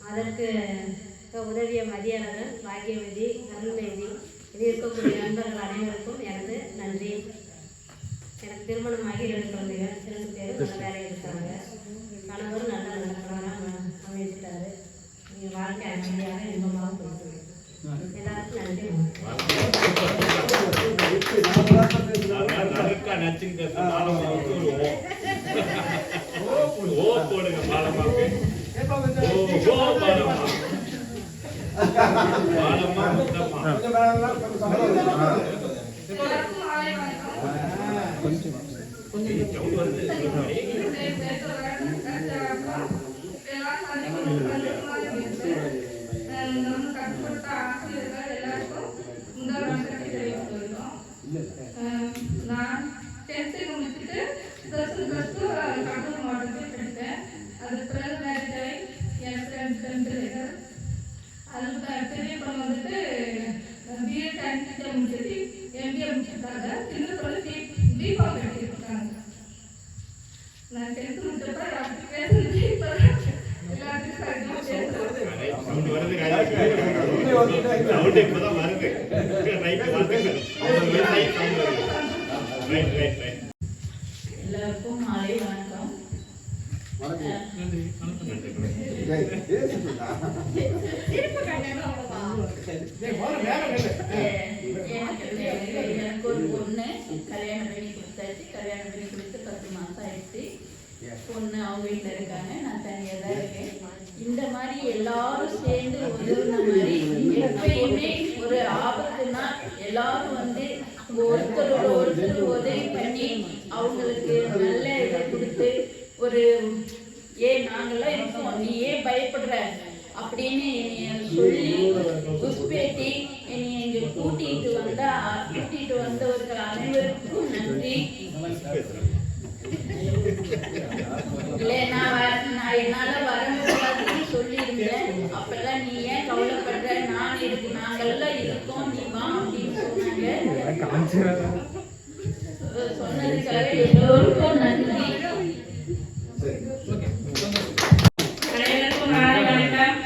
அதற்கு உதவிய மதியாளர்கள், பாக்கியவதி, அருள்மேதி, இது இருக்கக்கூடிய நண்பர்கள் அனைவருக்கும் எனது நன்றி. எனக்கு திருமணமாகி 2 குழந்தைகள், 2 பேரும் நல்ல வேலையில் இருக்காங்க. கணவரும் நல்ல கணவராக அமைச்சிட்டாரு. நீங்கள் வாழ்க்கை அமைதியாக இன்பமாக போயிட்டு எல்லாருக்கும் நன்றி. நான் 10th முடிச்சுட்டு +2 கடலூர் மாவட்டத்தில் படித்தேன். அது பிறகு மேரேஜ் ஆகி எனக்கு 2 பிள்ளைகள். அது பெரிய பொண்ணு வந்துட்டு பிஎட் சயின்ஸ் முடிச்சுட்டு MBA முடிச்சிருக்காங்க. சின்ன பொண்ணு பிகாம் எடுத்துருக்காங்க. நான் 10th முடிச்சப்ப டாக்டர் பேசுறது இப்போ எல்லாத்துக்கும் கரெக்டாக எல்லாருக்கும் மாலை வணக்கம். எனக்கு ஒரு பொண்ணு கல்யாணம் பண்ணி கொடுத்தாச்சு. கல்யாணம் பண்ணி கொடுத்து 10 மாதம் ஆயிடுச்சு. பொண்ணு அவங்க வீட்டில் இருக்காங்க, நான் தனியாக தான் இருக்கேன். இந்த மாதிரி எல்லாரும் சேர்ந்து உதவுன மாதிரி எப்பயுமே ஒரு ஆபத்துனா எல்லாரும் வந்து ஒருத்தரோட ஒருத்தர் உதவி பண்ணி அவங்களுக்கு நல்ல இதை கொடுத்து ஒரு நாங்களாம் இருக்கோம், நீ ஏன் பயப்படுற அப்படின்னு என்னைய சொல்லி உஸ்பேட்டி என்னை இங்கே கூட்டிகிட்டு வந்தவர்கள் அனைவருக்கும் நன்றி. இல்லைன்னா நான் என்னால் வர முடியாதுன்னு சொல்லியிருந்தேன். அப்பெல்லாம் நீ ஏன் கவலைப்படுற, நாங்கெல்லாம் இருக்கோம், நீ வா அப்படின்னு சொன்னாங்க. சொன்னதுக்காக எல்லோருக்கும் நன்றி. அனைவருக்கும் வணக்கம்.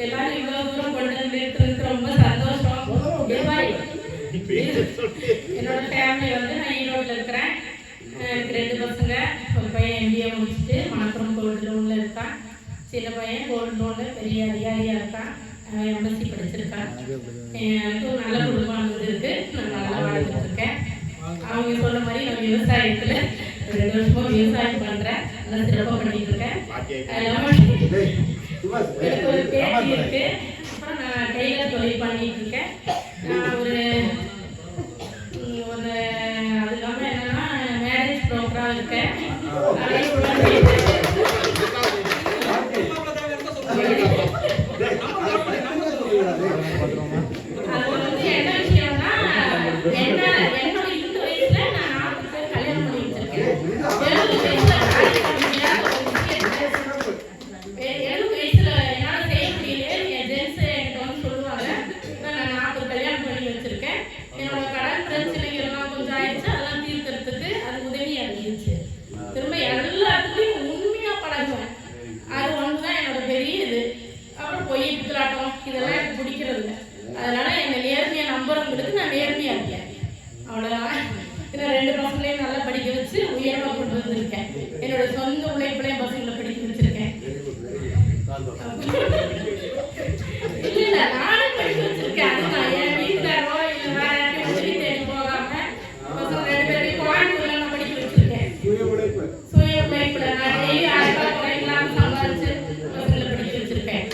எல்லாரும் இவ்வளோ தூரம் கொண்டு வந்து ரொம்ப சந்தோஷம். என்னோட ஃபேமிலி வந்து நான் ஈரோட்டில் இருக்கிறேன். எனக்கு 2 பசங்க, ஒரு பையன் MBA முடிச்சுட்டு மணப்புறம் கோல்டு லோனில் இருக்கான். சின்ன பையன் கோல்டு லோனில் பெரிய அதிகாரியாக இருக்கான். MSc படிச்சிருக்கான். எனக்கு ஒரு நல்ல குடும்பம் இருக்குது, நான் நல்லா வாழ்ந்துட்டு இருக்கேன். அவங்க சொன்ன மாதிரி நான் விவசாயத்தில் 2 வருஷமா விவசாயம் பண்ணுறேன், நல்லா சிறப்பாக பண்ணிட்டு இருக்கேன். எனக்கு ஒரு பேட்டி இருக்கு. அப்புறம் நான் டெய்லர் தொழில் பண்ணிட்டு இருக்கேன். நான் ஒரு அது இல்லாமல் என்னன்னா மேரேஜ் ப்ரோக்ராம் இருக்கேன். அது வந்து என்ன விஷயம்னா, என்னோட இந்த வயசுல நான் 40 பேர் கல்யாணம் பண்ணி வச்சிருக்கேன். 70 வயசுல என்னால் செய்ய முடியல. என் ஜென்ஸ் என்கிட்ட வந்து சொல்லுவாங்க, நான் 40 கல்யாணம் பண்ணி வச்சிருக்கேன். என்னோட கடன் பிரச்சனைகள்லாம் கொஞ்சம் ஆயிடுச்சு, அதெல்லாம் தீர்க்கறதுக்கு அது உதவியா இருந்துச்சு. திரும்ப எல்லாத்துக்கும் உண்மையா பழகுவேன். அது ஒன்றுதான் என்னோட பெரிய இது. அப்புறம் பொய் பித்தலாட்டம் இதெல்லாம் எனக்கு பிடிக்கிறது இல்லை. அதனால என்னை நேர்மையா நம்புறவங்களுக்கு நான் நேர்மையா இருக்கேன். அவ்வளோதான். இன்னும் 2 பசங்களையும் நல்லா படிக்க வச்சு உயர்வாக கொண்டு வந்திருக்கேன். என்னோட சொந்த உழைப்புலையும் பசங்களை படிக்க வச்சிருக்கேன். இல்லை நானும் படிக்க வச்சிருக்கேன். அதுதான் என் வீட்டுக்காரோ இல்லை வேற யாரையும் உதவி தேடி போகாம பசங்க 2 பேரையும் கோயம்புத்தூர்ல நான் படிக்க வச்சிருக்கேன். சுய உழைப்புல நான் டெய்லி 1000 ரூபாய் குறைக்கலாம் சம்பாதிச்சு பசங்களை படிக்க வச்சிருக்கேன்.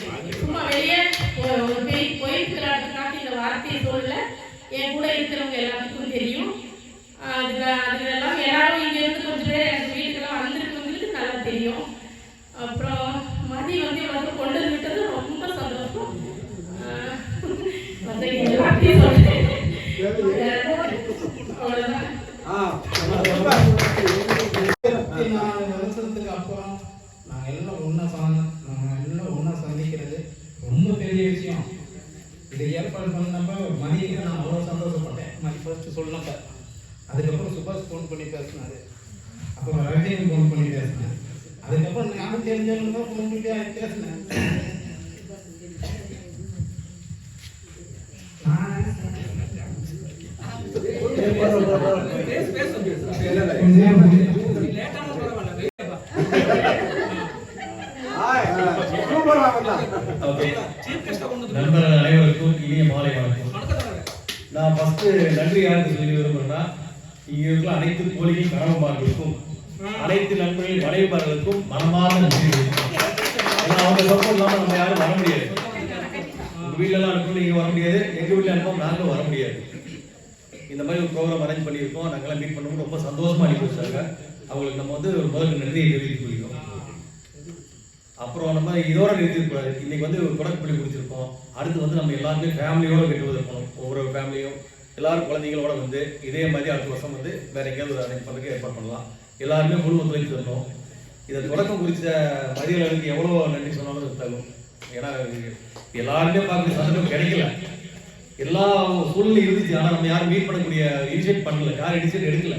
சும்மா வெளியே ஒரு போயிருக்கிறாட்டுக்காக இந்த வார்த்தையை சொல்ல என் கூட இருக்கிறவங்க எல்லாத்துக்கும் தெரியும். அதுக்கெல்லாம் எல்லாரும் இங்க இருந்து கொஞ்சம் பேர் எனக்கு வீட்டுக்கெல்லாம் வந்திருக்கவங்களுக்கு நல்லா தெரியும். அப்புறம் மதி வந்து இவ்வளவு கொண்டு விட்டது ரொம்ப சந்தோஷம். எல்லாத்தையும் சொல்றேன். அவ்வளவுதான். 24 வருஷத்துக்கு அப்புறம் நாங்கள் எல்லாம் ஒன்றா சந்திக்கிறது ரொம்ப பெரிய விஷயம். இதை ஏற்பாடு பண்ணப்போ மதியக்கு நான் அவ்வளோ சந்தோஷப்பட்டேன். மதி ஃபர்ஸ்ட் சொன்னப்ப, அதுக்கப்புறம் சுபாஷ் ஃபோன் பண்ணி பேசினாரு, அப்புறம் ரஜினி ஃபோன் பண்ணி பேசினேன், அதுக்கப்புறம் நானும் தெரிஞ்சவங்க தான் ஃபோன் பண்ணி பேசினேன். நண்பர்கள் அனைவருக்கும் இனிய மாலை வணக்கம். நான் ஃபர்ஸ்ட் நன்றி யாருக்கு சொல்லி விரும்புகிறேன்னா, இங்கே இருக்கிற அனைத்து கோழிகள் கணவன்மார்களுக்கும் அனைத்து நண்பர்கள் மனைவிமார்களுக்கும் மனமார்ந்த நன்றி. ஏன்னா அவங்க சப்போர்ட் இல்லாமல் நம்ம யாரும் வர முடியாது. உங்கள் வீட்டிலலாம் அனுப்பணும், நீங்கள் வர முடியாது. எங்கள் வீட்டில் அனுப்போம், நாங்களும் வர முடியாது. இந்த மாதிரி ஒரு ப்ரோக்ராம் அரேஞ்ச் பண்ணியிருக்கோம். நாங்கள்லாம் மீட் பண்ணும்போது ரொம்ப சந்தோஷமாக அனுப்பி வச்சாங்க. அவங்களுக்கு நம்ம வந்து ஒரு முதல் நன்றியை தெரிவித்து கொள்கிறோம். அப்புறம் நம்ம இதோட நிறுத்திருக்கூடாது. இன்னைக்கு வந்து ஒரு தொடக்கப்பள்ளி முடிச்சிருக்கோம். அடுத்து வந்து நம்ம எல்லாருமே ஃபேமிலியோட கெட்டுவது இருக்கணும். ஒவ்வொரு ஃபேமிலியும் எல்லாரும் குழந்தைங்களோட வந்து இதே மாதிரி அடுத்த வருஷம் வந்து வேற எங்கேயாவது அரேஞ்ச் பண்ணுறதுக்கு ஏற்பாடு பண்ணலாம். எல்லாருமே முழு ஒத்துழைப்பு தரணும். இதை தொடக்கம் குறித்த மதியர்களுக்கு எவ்வளோ நன்றி சொன்னாலும் தரும். ஏன்னா எல்லாருமே பார்க்கக்கூடிய சந்தர்ப்பம் கிடைக்கல. எல்லா சூழ்நிலையும் இருந்துச்சு. ஆனால் நம்ம யாரும் மீட் பண்ணக்கூடிய இனிஷியேட் பண்ணல, யாரும் இனிஷியேட் எடுக்கல.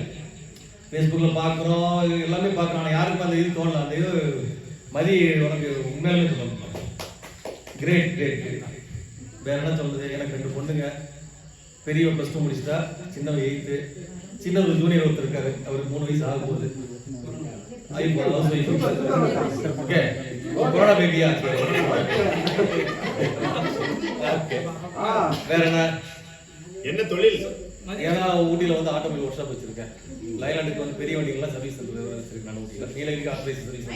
ஃபேஸ்புக்கில் பார்க்குறோம், எல்லாமே பார்க்குறோம். ஆனால் யாருக்கும் அந்த இது தோணல. அந்த இது மதி உனக்கு உண்மையிலுமே சொல்லணும். Great great great. வேற என்ன சொல்றது? எனக்கு 2 பொண்ணுங்க. பெரியவ +2 முடிச்சுட்டா, சின்னவ 8th, சின்னவர் ஜூனியர் ஒருத்தர் இருக்காரு, அவருக்கு 3 வயசு ஆக போகுது. ஓகே, கொரோனா பேபியா? வேற என்ன தொழில்? ஏன்னா ஊட்டியில் வந்து ஆட்டோமொபைல் ஒர்க் ஷாப் வச்சிருக்கேன். லைலாண்டுக்கு வந்து பெரிய வண்டிகள்லாம் சர்வீஸ் வச்சிருக்கேன். நான் ஊட்டியில் நீலகிரிக்கு ஆத்தரைஸ் சர்வீஸ்.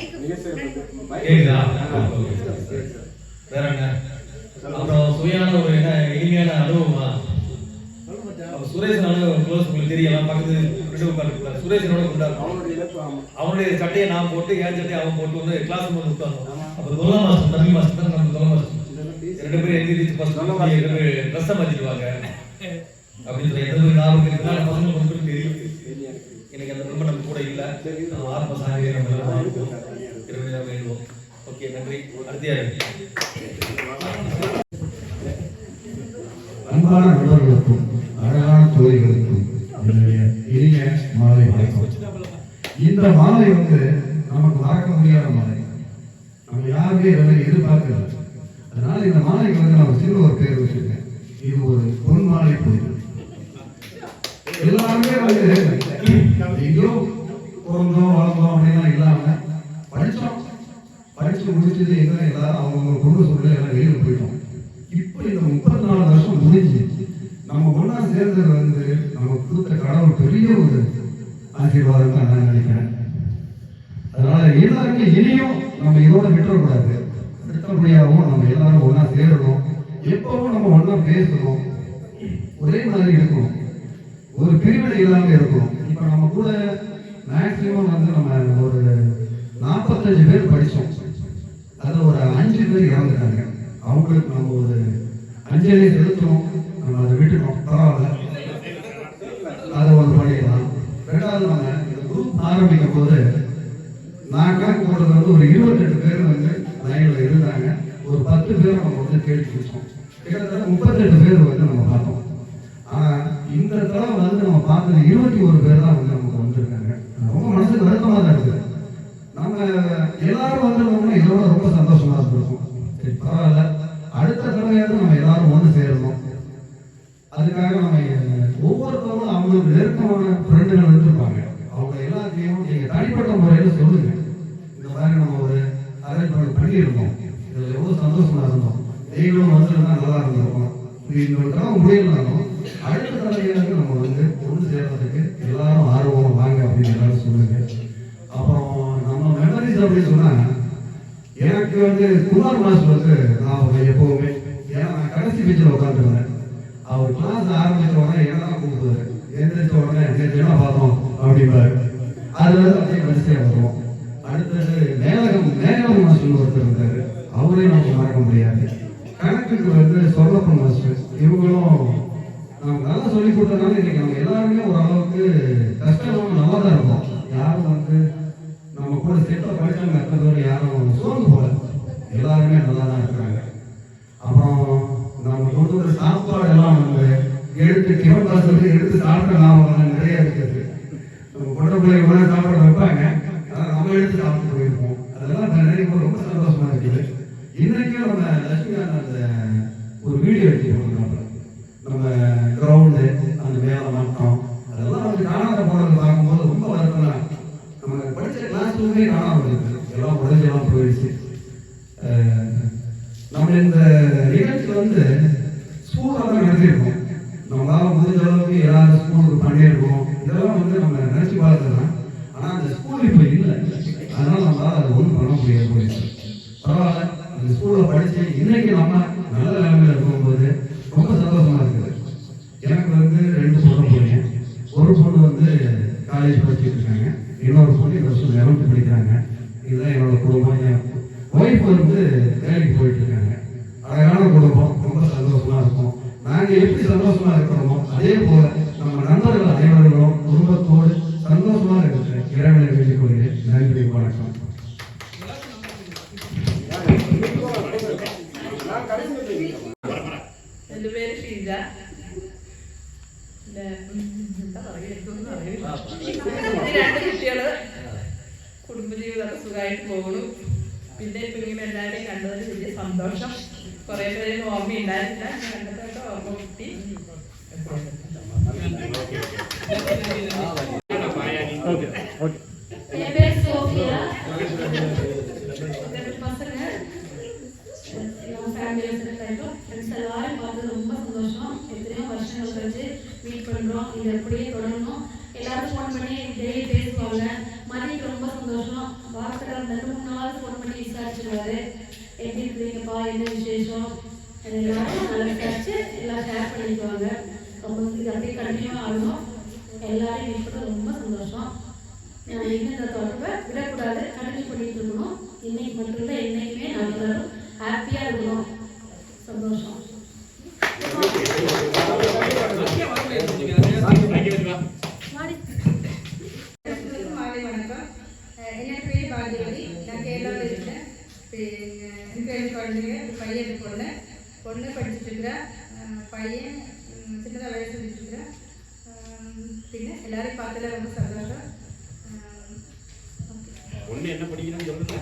வேற என்ன? அப்புறம் சுவையான ஒரு என்ன இனிமையான அனுபவமா? சுரேஷ் நானும் க்ளோஸ், உங்களுக்கு தெரியலாம், பக்கத்து உட்காந்துருக்காரு. சுரேஷனோட கொண்டாடுறோம். அவனுடைய சட்டையை நான் போட்டு, என் சட்டையை அவன் போட்டு வந்து கிளாஸ் ரூம் வந்து உட்கார்ந்தோம். அப்போ தொல்லை மாஸ்டர், தமிழ் மாஸ்டர் தான் நம்ம தொல்லை மாஸ்டர் 2 பேரும் எழுதி ட்ரெஸ்ஸை மாற்றிடுவாங்க அப்படின்னு சொல்லி எந்த ஞாபகம் இருக்குன்னா பசங்க கொஞ்சம் தெரியும். எனக்கு அந்த ரொம்ப நம்ம கூட இல்லை. ஆத்ம சாங்கியம் நம்ம வேண்டுவோம். ஓகே, நன்றி. அடுத்த அன்பான நண்பர்களுக்கும் அழகான தோழிகளுக்கும் என்னுடைய இனிய மாலை வணக்கம். இந்த மாலை வந்து நமக்கு மறக்க முடியாத மாலை. நம்ம யாருமே இதெல்லாம் எதிர்பார்க்கல. அதனால இந்த மாலைக்கு வந்து நம்ம சின்ன ஒரு பேர் வச்சிருக்கேன். இது ஒரு பொன் மாலை பொருள். எல்லாருமே வந்து எங்கேயோ பிறந்தோம் வளர்ந்தோம் அப்படின்னா இல்லாம படிச்சு முடிச்சது எங்க எல்லாரும் அவங்க கொண்டு சொல்ல எல்லாம் வெளியில் போயிட்டோம். இப்போ இந்த 34 வருஷம் முடிஞ்சு நம்ம ஒன்னா சேர்ந்தது வந்து நம்ம கொடுத்த கடவுள் பெரிய ஒரு ஆசீர்வாதம் தான் நான் நினைக்கிறேன். அதனால எல்லாருமே இனியும் நம்ம இதோட விட்டுறக்கூடாது. அடுத்தபடியாகவும் நம்ம எல்லாரும் ஒன்றா சேரணும், எப்பவும் நம்ம ஒன்றா பேசணும், ஒரே மாதிரி இருக்கணும், ஒரு பிரிவினை இல்லாமல் இருக்கணும். இப்போ நம்ம கூட மேக்சிமம் வந்து நம்ம ஒரு 45 பேர் படித்தோம். அதில் ஒரு 5 பேர் இறந்துட்டாங்க. அவங்களுக்கு நம்ம ஒரு அஞ்சலி செலுத்தணும், நம்ம அதை விட்டுட்டோம், பரவாயில்ல, அதை ஒரு பண்ணிடலாம். ரெண்டாவது நம்ம இந்த குரூப் ஆரம்பிக்கும் போது நான் கணக்கு போடுறது வந்து ஒரு 28 பேர் வந்து லைனில் இருந்தாங்க. ஒரு 10 பேர் நம்ம வந்து கேட்டு பிடிச்சோம். கிட்டத்தட்ட 38 பேர் வந்து நம்ம பார்த்தோம். ஆனால் இந்த தடவை வந்து நம்ம பார்த்தது 21 பேர் தான் வந்து நமக்கு வந்திருக்காங்க. ரொம்ப மனசுக்கு வருத்தமாக தான் இருக்குது. நம்ம எல்லாரும் வந்திருந்தோம்னா இதோட ரொம்ப சந்தோஷமா இருந்திருக்கும். சரி பரவாயில்ல, அடுத்த தடவையாவது நம்ம எல்லாரும் ஒன்று சேரணும். அதுக்காக நம்ம ஒவ்வொருத்தரும் அவங்களுக்கு நெருக்கமான ஃப்ரெண்டுகள் இருந்திருப்பாங்க. அவங்க எல்லாத்தையும் நீங்கள் தனிப்பட்ட முறையில் சொல்லுங்க. இந்த மாதிரி நம்ம ஒரு அரேஞ்ச்மெண்ட் பண்ணியிருந்தோம், இதில் எவ்வளோ சந்தோஷமா இருந்தோம், நீங்களும் வந்துருந்தா நல்லா இருந்திருக்கும். இதுக்காக முடியலனாலும் அடுத்த தடவையாக நம்ம வந்து ஒன்று சேர்றதுக்கு எல்லாரும் ஆர்வம் வாங்க அப்படின்னு எல்லாரும் சொல்லுங்க. அப்புறம் நம்ம மெமரிஸ் அப்படின்னு சொன்னா எனக்கு வந்து குமார் மாஸ்டர் வந்து நான் எப்பவுமே, ஏன்னா நான் கடைசி பெஞ்சில் உட்காந்துருந்தேன். அவர் கிளாஸ் ஆரம்பிச்ச உடனே என்னதான் கூப்பிடுவாரு, எந்திரிச்ச உடனே என்ன பார்த்தோம் அப்படிம்பாரு. அதுல இருந்து அப்படியே வரிசையாக வருவோம். அடுத்தது மேகம் மாஸ்டர் ஒருத்தர் இருந்தாரு, அவரையும் நமக்கு மறக்க முடியாது. கணக்குக்கு வந்து சொல்லப்பன் மாஸ்டர், இவங்களும் நம்ம நல்லா சொல்லி கொடுத்தனால இன்னைக்கு நம்ம எல்லாருமே ஓரளவுக்கு கஷ்டம் நல்லா தான் இருக்கும். யாரும் வந்து நம்ம கூட சேர்த்தா படித்தாங்க அத்தனை பேர் யாரும் சோர்ந்து போல, எல்லாருமே நல்லா தான் இருக்கிறாங்க. அப்புறம் நம்ம கொண்டு வர சாப்பாடு எல்லாம் வந்து எடுத்து டிஃபன் பாக்ஸ் எடுத்து சாப்பிட்ட ஞாபகம் நிறைய இருக்குது. நம்ம கொண்ட பிள்ளைங்க கூட சாப்பாடு வைப்பாங்க, ஆனால் நம்ம எடுத்து சாப்பிட்டு போயிருப்போம். அதெல்லாம் நினைக்கும் ரொம்ப சந்தோஷமா இருக்குது. இன்னைக்கும் நம்ம லட்சுமிகாந்த் அந்த ஒரு வீடியோ எடுத்து போடுறாங்க. நம்ம கிரவுண்டு அந்த மேலே மாட்டோம் அதெல்லாம் வந்து காணாத போனது பார்க்கும்போது ரொம்ப வருத்தம் தான். நம்ம படித்த கிளாஸ் ரூமே காணாமல் இருக்குது, எல்லாம் உடஞ்செல்லாம் போயிடுச்சு. நம்ம இந்த நிகழ்ச்சி வந்து ஸ்கூலில் தான் நடத்தியிருக்கோம். நம்மளால் முடிஞ்ச அளவுக்கு எல்லாரும் ஸ்கூலுக்கு பண்ணியிருக்கோம். இதெல்லாம் வந்து நம்ம நினச்சி பார்த்துக்கலாம். ஆனால் அந்த ஸ்கூல் இப்போ இல்லை, அதனால் நம்மளால் அதை ஒன்றும் பண்ண முடியாது. போயிடுச்சு பரவாயில்ல, அந்த ஸ்கூலில் படித்து இன்னைக்கு நம்ம நல்ல நிலைமையில் இருக்கும்போது ரொம்ப சந்தோஷமா இருக்குது. எனக்கு வந்து 2 பொண்ணு பிள்ளைங்க. ஒரு பொண்ணு வந்து காலேஜ் படிச்சுட்டு இருக்காங்க, இன்னொரு பொண்ணு இந்த வருஷம் 11th படிக்கிறாங்க. இதுதான் என்னோட குடும்பம். என் ஒய்ஃப் வந்து வேலைக்கு போயிட்டு இருக்காங்க. அழகான குடும்பம், ரொம்ப சந்தோஷமா இருக்கும். நாங்கள் எப்படி சந்தோஷமா இருக்கிறோமோ அதே போல நம்ம நண்பர்கள் அனைவர்களும் குடும்பத்தோடு சந்தோஷமா இருக்கிறேன். இறைவனை வேண்டிக் கொள்கிறேன். நன்றி, வணக்கம். എൻ്റെ പേര് ഷീജ. രണ്ട് കുട്ടികള് കുടുംബജീവിതമൊക്കെ സുഖമായിട്ട് പോകുന്നു. പിന്നെ ഇപ്പൊ ഇങ്ങനെ എല്ലാവരെയും കണ്ടതിൽ വലിയ സന്തോഷം. കുറെ പേരൊന്നും ഓർമ്മയുണ്ടായിരുന്നില്ല, കണ്ടതൊക്കെ ഓർമ്മ കിട്ടി. என் பேர் சோஃபியா. பசங்க ஃபேமிலியில் செட்டில் ஃப்ரெண்ட்ஸ் எல்லாரும் பார்த்து ரொம்ப சந்தோஷம். எத்தனையோ வருஷங்கள் கழிச்சு மீட் பண்ணுறோம். இது அப்படியே தொடரணும். எல்லாரும் ஃபோன் பண்ணி டெய்லி பேசுவாங்க. மதிக்கு ரொம்ப சந்தோஷம். வாரத்தில் 2-3 நாள் ஃபோன் பண்ணி விசாரிச்சுருவாரு, எப்படி இருக்கிறீங்கப்பா, என்ன விசேஷம், எல்லாரும் நல்லா விசாரிச்சு எல்லாம் ஷேர் பண்ணிக்குவாங்க. ரொம்ப இது அப்படியே கண்டினியூவாக ஆகணும். எல்லாரையும் மீட் பண்ண ரொம்ப சந்தோஷம். இந்த தொடர்பை விடக்கூடாது, கண்டினியூ பண்ணிட்டு இருக்கணும். இன்னைக்கு மட்டும் இல்லை, இன்னைக்குமே நாங்கள் எல்லாரும் ஹாப்பியாக இருக்கணும். சந்தோஷம். மாலை வணக்கம். என்னோட பேர் பாகியவதி. நான் கேரளாவில் இருக்கேன். எனக்கு குழந்தைங்க, பையன் பொண்ணு படிச்சுட்டு இருக்கிறேன். பையன் சின்னதாக வேலை செஞ்சுட்டு இருக்கிறேன். பின்ன எல்லாரையும் பார்த்ததில் ரொம்ப சந்தோஷம். ஒன்று என்ன படிக்கிறேன்னு சொல்லுங்க.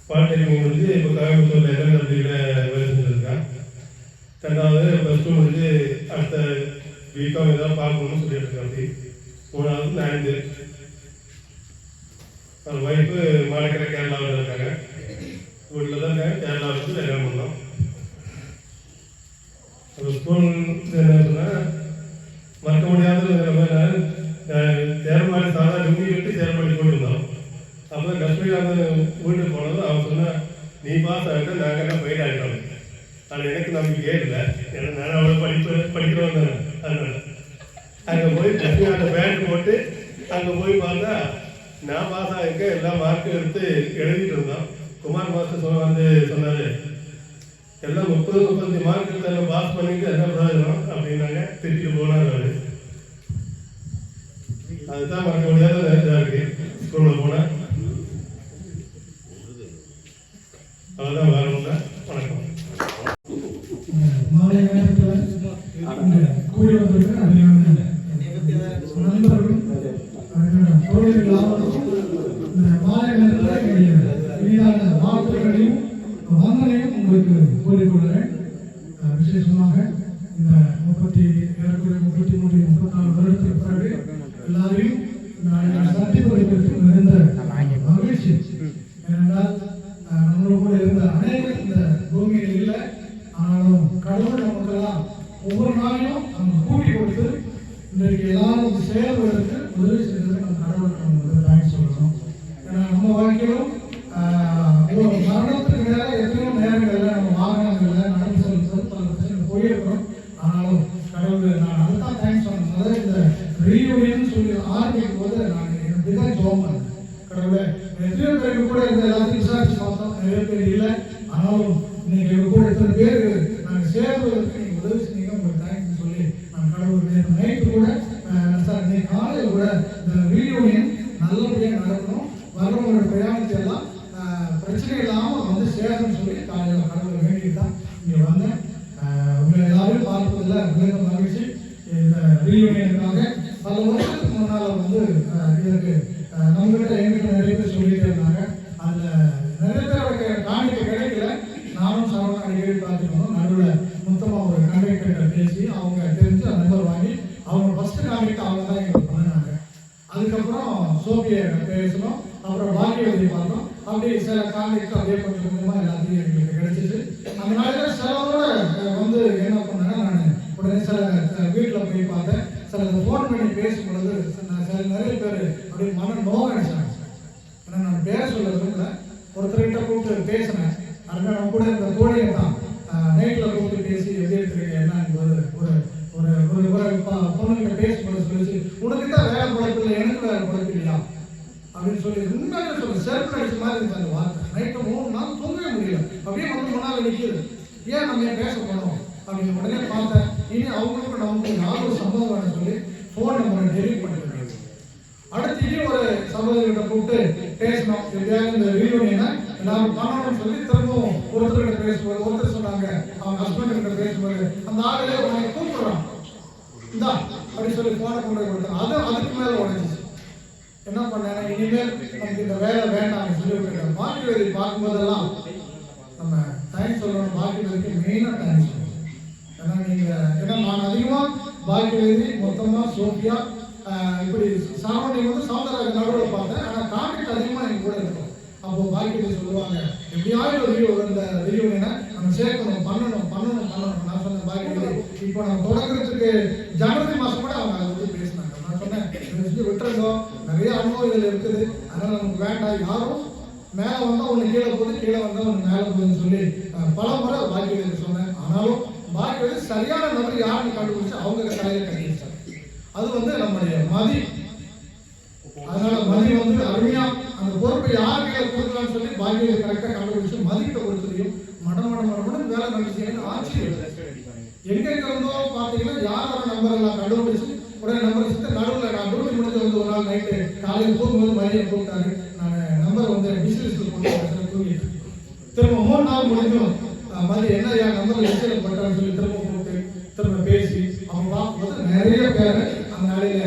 பாட்டரி முடிஞ்சு இப்போ கோயம்புத்தூரில் இளங்கல்வியில் வேலை செஞ்சுருக்கேன். 2வது +2 முடிஞ்சு அடுத்த பிகாம் ஏதாவது பார்க்கணும்னு சொல்லிட்டு இருக்கேன். மூணாவது 9th. அவர் ஒய்ஃபு மாநகர கேரளாவில் இருக்காங்க. வீட்டில் தான் இருக்காங்க. கேரளாவில் வந்து கல்யாணம் பண்ணோம். அந்த ஸ்கூல் என்ன சொன்னால் மறக்க முடியாத சேர்மாடி சாதா லுங்கி கட்டி சேர்மாடி போட்டுருந்தோம். அப்போ லட்சுமி அந்த வீட்டுக்கு போனது அவன் சொன்னால் நீ பாஸ் ஆகிட்ட நாங்கள் எல்லாம் ஃபெயில் ஆகிட்டோம். ஆனால் எனக்கு நம்பிக்கையே இல்லை. ஏன்னா நான் அவ்வளோ படிக்கிறோம் தானே. அதனால் அங்கே போய் லட்சுமி அந்த பேண்ட் போட்டு அங்கே போய் பார்த்தா நான் பாஸ் ஆகிருக்கேன். எல்லா மார்க்கும் எடுத்து எழுதிட்டு இருந்தோம். குமார் மாஸ்டர் வந்து சொன்னார் எல்லாம் 30-35 மார்க் எடுத்தாலும் பாஸ் பண்ணிட்டு என்ன பிரயோஜனம் அப்படின்னாங்க. திட்டிட்டு போனார் அவர். அதுதான் மறக்க முடியாத இதாக இருக்கு. ஸ்கூலில் போனேன். அதுதான் வேற ஒன்று. வணக்கம். மாலை நேரத்தில் கூடி வந்திருக்க அதிகமான நண்பர்களும் தோழிகளாகவும் இந்த மாலை நேரத்தில் இனிதான வாழ்த்துக்களையும் வந்தனையும் உங்களுக்கு கூறிக்கொள்கிறேன். விசேஷமாக இந்த 33-34 வருடத்துக்கு பிறகு எல்லாரையும் சந்திப்பதற்கு மிகுந்த மகிழ்ச்சி. ஏனென்றால் நம்மளோட கூட இருந்த அனைவரும் இந்த பூமியில் இல்லை. ஆனாலும் கடவுள் நமக்கெல்லாம் ஒவ்வொரு நாளையும் நம்ம கூட்டி கொடுத்து இன்றைக்கு எல்லாரும் சேர்வதற்கு உதவி செய்வதற்கு நம்ம கடவுளுக்கு நம்ம தேங்க்ஸ் சொல்லணும். ஏன்னா நம்ம வாழ்க்கையிலும் மரணத்துக்கு மேலே எத்தனையோ நேரங்களில் நம்ம வாகனங்களில் நடந்து செல்வது பல பிரச்சனை போயிருக்கிறோம். ஆனாலும் கடவுள் நான் அதுதான் தேங்க்ஸ் சொல்லணும். அதாவது இந்த ரீயூனியன் சொல்லி ஆரம்பிக்கும் போது நான் இப்படிதான் ஜோம் பண்ணேன். கடவுளை எத்தனையோ பேருக்கு கூட இருந்த எல்லாத்தையும் விசாரிச்சு பார்த்தோம். நிறைய பேர் இல்லை. ஆனாலும் இன்னைக்கு எங்க கூட எத்தனை பேர் நாங்கள் சேர்வதற்கு நீங்கள் உதவி செஞ்சீங்க. உங்களுக்கு தேங்க்ஸ் சொல்லி நான் கடவுள் நேற்று நைட்டு கூட சார் இன்னைக்கு காலையில் கூட இந்த ரீயூனியன் நல்லபடியாக நடக்கணும். வர்றவங்களோட பிரயாணத்தை எல்லாம் பிரச்சனை இல்லாமல் வந்து சேரணும்னு சொல்லி காலையில் கடவுளை வேண்டிட்டு தான் இங்கே வந்தேன். உங்களை எல்லாரும் பார்ப்பதில் மிகுந்த மகிழ்ச்சி. இந்த ரீயூனியனுக்காக பல வருஷத்துக்கு முன்னால் வந்து இதற்கு நம்மகிட்ட எங்கிட்ட நிறைய பேர் சொல்லிட்டே இருந்தாங்க. அதில் நிறைய பேரோட காணிக்க கிடைக்கல. நானும் சரவணன் அடிக்கடி பார்த்துக்கணும். நடுவில் மொத்தமாக ஒரு கண்டக்டர்கிட்ட பேசி அவங்க தெரிஞ்சு அந்த நம்பர் வாங்கி அவங்க ஃபஸ்ட்டு கான்டாக்ட் அவங்க தான் எங்களுக்கு பண்ணினாங்க. அதுக்கப்புறம் சோபியை பேசணும். அப்புறம் பாக்கியவதி பார்த்தோம். அப்படியே சில கான்டாக்ட் அப்படியே கொஞ்சம் கொஞ்சமாக எல்லாத்தையும் எங்களுக்கு கிடைச்சிச்சு. அந்த நாளில் சிலரோட வந்து என்ன பண்ணேன்னா நான் உடனே சில வீட்டில் போய் பார்த்தேன். சில ஃபோன் பண்ணி பேசும்பொழுது சில நிறைய பேர் அப்படியே மன நோக அடிச்சாங்க. ஏன்னா நான் பேர சொல்ல ஒருத்தர்கிட்ட கூப்பிட்டு பேசினேன். அதுக்காக நம்ம கூட இந்த தோழியை தான் நைட்டில் கூப்பிட்டு பேசி எப்படி இருக்கிறீங்க என்ன என்பது ஒரு ஒரு ஒரு பொண்ணுகிட்ட பேசும்போது சொல்லிச்சு உனக்கிட்ட வேலை குழப்பம் இல்லை எனக்கு வேலை குழப்பம் இல்லையா அப்படின்னு சொல்லி உண்மையில சொல்ல செருப்பு அடிச்ச மாதிரி இருந்துச்சு அந்த வார்த்தை. நைட்டு 3 நாள் தூங்கவே முடியல. அப்படியே வந்து முன்னால் நிற்கிது. ஏன் நம்ம ஏன் பேச போனோம் அப்படின்னு உடனே பார்த்தேன். இனி அவங்களுக்கு நமக்கு யாரும் சம்பவம் வேணும் சொல்லி ஃபோன் நம்பரை டெலிட் பண்ணிட்டு அடுத்து இனி ஒரு சகோதரிகிட்ட கூப்பிட்டு பேசணும். எப்படியாவது இந்த ரீயூனியனை எல்லாரும் பண்ணணும்னு சொல்லி திரும்பவும் ஒருத்தர்கிட்ட பேசும்போது ஒருத்தர் சொன்னாங்க அவங்க ஹஸ்பண்ட் கிட்ட பேசும்போது அந்த ஆளுநே உடனே கூப்பிடுறான் இந்தா அப்படின்னு சொல்லி ஃபோனை கொண்டு கொடுத்தாங்க. அதுக்கு மேலே உடஞ்சிச்சு. என்ன பண்ணேன் இனிமேல் நமக்கு இந்த வேலை வேண்டாம் சொல்லி விட்டுருக்கேன். பாக்கியவதி பார்க்கும்போதெல்லாம் நம்ம தேங்க்ஸ் சொல்லணும். பாக்கியவதிக்கு மெயினாக தேங்க்ஸ் சொல்லணும். ஏன்னா நீங்கள் ஏன்னா நான் அதிகமாக பாக்கியவதி மொத்தமாக சோஃபியா இப்படி சாமானியம் வந்து சவுந்தரராஜன் நடுவில் பார்த்தேன். ஆனால் கான்டாக்ட் அதிகமாக எங்கள் கூட இருக்கும். அப்போ பாக்கியவதி சொல்லுவாங்க எப்படியாவது ஒரு இந்த ரீயூனியனை நம்ம சேர்க்கணும் பண்ணணும். நான் சொன்னேன் பாக்கியவதி இப்போ நம்ம தொடங்குறதுக்கு ஜனவரி மாதம் கூட அவங்க அதை வந்து பேசினாங்க. நான் சொன்னேன் விட்டுருந்தோம் நிறைய அனுபவம் இதில் இருக்குது. அதனால் நமக்கு வேண்டாம். யாரும் மேலே வந்தால் ஒன்று கீழே போகுது கீழே வந்தால் ஒன்று மேலே போகுதுன்னு சொல்லி பல முறை பாக்கியவதி சொன்னேன். ஆனாலும் பாக்கியவதி சரியான நபர் யாருன்னு கண்டுபிடிச்சு அவங்க தலையில் கட்டிடுச்சாங்க. அது வந்து நம்முடைய மதி. அதனால மதி வந்து அருமையா அந்த பொறுப்பை யார் கையில் கொடுக்கலாம்னு சொல்லி பாக்கியவதி கரெக்டாக கண்டுபிடிச்சு மதிக்கிட்ட கொடுத்துருக்கும். மடம் வேலை நடந்துச்சு. ஆச்சரியம் எங்க இருந்தோ பார்த்தீங்கன்னா யாரோட நம்பர் எல்லாம் கண்டுபிடிச்சு உடனே நம்பர் வச்சுட்டு நடுவில் நான் டியூட்டி முடிஞ்சு வந்து ஒரு நாள் நைட்டு காலையில் தூங்கும்போது மதியம் கூப்பிட்டாரு. நான் நம்பர் வந்து பிசினஸ்ல போட்டு தூங்கிட்டேன். திரும்ப 3 நாள் முடிஞ்சும் மதியம் என்ன என் நம்பர் எச்சரிக்கை பண்ணிட்டான்னு சொல்லி திரும்ப கூப்பிட்டு திரும்ப பேசி அவங்க பார்க்கும்போது நிறைய பேர் அந்த நாளையில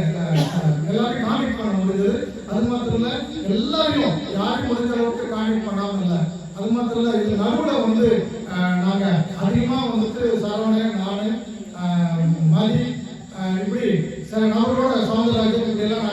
எல்லாரையும் கான்டாக்ட் பண்ண முடிஞ்சது. அது மாத்திரம் இல்லை எல்லாரையும் யாரும் முடிஞ்ச அளவுக்கு கான்டாக்ட் பண்ணாமல் இல்லை. அது மாத்திரம் இல்லை இது நடுவில் வந்து நாங்கள் அதிகமாக வந்துட்டு சரவணன் நான் மதி இப்படி சில நபரோட சவுந்தரராஜன் இப்படி எல்லாம்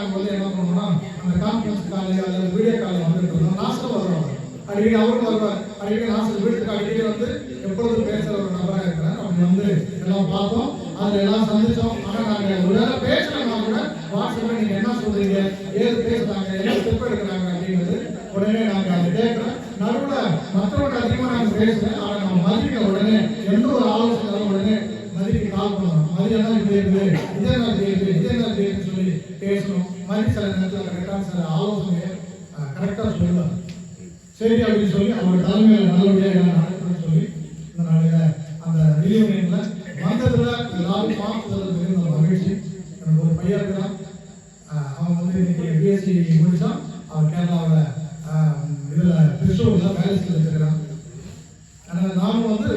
வீட்டுக்கும் வருவார். அடிக்கடி நான் வீட்டுக்கு அடிக்கடி வந்து எப்பொழுதும் பேசுகிற ஒரு நபராக இருக்கிறேன். அப்படி வந்து எல்லாம் பார்த்தோம், அதில் எல்லாம் சந்திச்சோம். ஆனால் நாங்கள் ஒரு வேளை பேசுகிறோம்னா கூட வாட்ஸ்அப்பில் நீங்கள் என்ன சொல்கிறீங்க, ஏது பேசுகிறாங்க, என்ன ஸ்டெப் எடுக்கிறாங்க அப்படிங்கிறது உடனே நாங்கள் அதை கேட்குறோம். நடுவில் மற்றவங்க அதிகமாக நாங்கள் பேசுகிறேன். ஆனால் நம்ம மதிக்க உடனே எந்த ஒரு ஆலோசனை உடனே மதிக்கு கால் பண்ணணும். மதி என்ன இப்படி இருக்குது, இதே மாதிரி இருக்குது, இதே மாதிரி இருக்குன்னு சொல்லி பேசணும். மதி சில நேரத்தில் கரெக்டான சில ஆலோசனையை கரெக்டாக சொல்லலாம். சரி அப்படின்னு சொல்லி அவங்க தலைமையில் நல்லபடியாக நடக்கணும்னு சொல்லி இந்த நாளையில் அந்த ரியூனியனில் வந்ததில் எல்லாரும் பார்த்ததில் மிகுந்த மகிழ்ச்சி. எனக்கு ஒரு பையன் இருக்கிறான், அவன் வந்து இன்னைக்கு பிஎஸ்சி முடித்தான். அவன் கேரளாவில் இதில் திருச்சூரில் வேலை செஞ்சுருக்கிறான். ஆனால் நானும் வந்து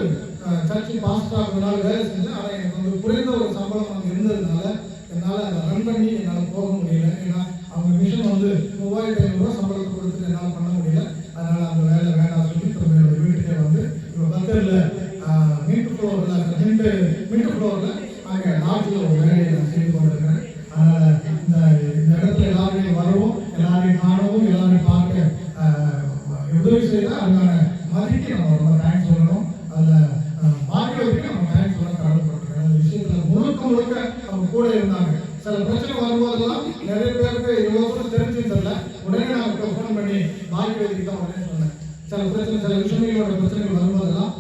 சர்ச்சு பாஸ்டாக வேலை செஞ்சேன். ஆனால் எனக்கு வந்து குறைந்த ஒரு சம்பளம் அங்கே இருந்ததுனால என்னால் அதை ரன் பண்ணி என்னால் போக முடியல. ஏன்னா அவங்க மிஷன் வந்து 3500 ரூபா சம்பளத்தை கொடுத்துட்டு என்னால் பண்ண முடியல. அதனால் அந்த வேலை வேண்டாம் சொல்லி திரும்ப என்னோட வீட்டுக்கே வந்து இப்போ பக்கத்தில் மின்ட் ஃப்ளோரில் அங்கே நாட்டில் ஒரு வேலையை நான் செய்து கொண்டிருக்கிறேன். அதனால் இந்த இடத்துல எல்லாரையும் வரவும், எல்லாரையும் காணவும், எல்லாரையும் பார்க்க உதவி செய்தால் அதுக்கான மதிக்கு நம்ம ரொம்ப தேங்க்ஸ் சொல்லணும். அதில் பாக்கியவருக்கு நம்ம தேங்க்ஸ் சொல்ல கடமைப்பட்டிருக்கேன். அந்த விஷயத்தில் முழுக்க அவங்க கூட இருந்தாங்க. சில பிரச்சனை வரும்போதெல்லாம் நிறைய பேருக்கு இவ்வளோ தூரம் தெரிஞ்சுன்னு தெரியல. உடனே நான் ஃபோன் பண்ணி பாக்கியவதிக்கு தான் உடனே சொன்னேன். சில விஷயங்களோட பிரச்சனைகள் வரும்போதெல்லாம்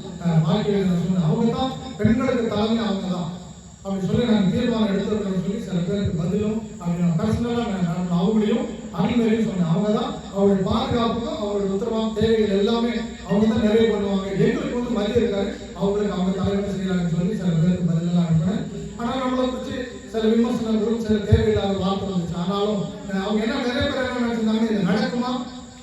பாக்கியவதி நான் சொன்னேன். அவங்க தான் பெண்களுக்கு தலைமை, அவங்க தான் அப்படி சொல்லி நாங்கள் தீர்மானம் எடுத்துருக்கோம்னு சொல்லி சில பேருக்கு பதிலும் அப்படி நான் பர்சனலாக அவங்களையும் அணிமையும் சொன்னேன். அவங்க தான் அவருடைய பாதுகாப்புக்கும் அவருடைய உத்தரவாதம் தேவைகள் எல்லாமே அவங்க தான் நிறைய பண்ணுவாங்க. எங்களுக்கு வந்து மதியம் இருக்காரு, அவங்களுக்கு அவங்க தலைவர் செய்யறாங்கன்னு சொல்லி சில பேருக்கு பதிலெல்லாம் அனுப்பினேன். ஆனால் நம்மளை குறித்து சில விமர்சனங்களும் சில தேவையில்லாத வார்த்தை வந்துச்சு. ஆனாலும் அவங்க என்ன நிறைய பேர் என்ன நினைச்சிருந்தாங்க, இது நடக்குமா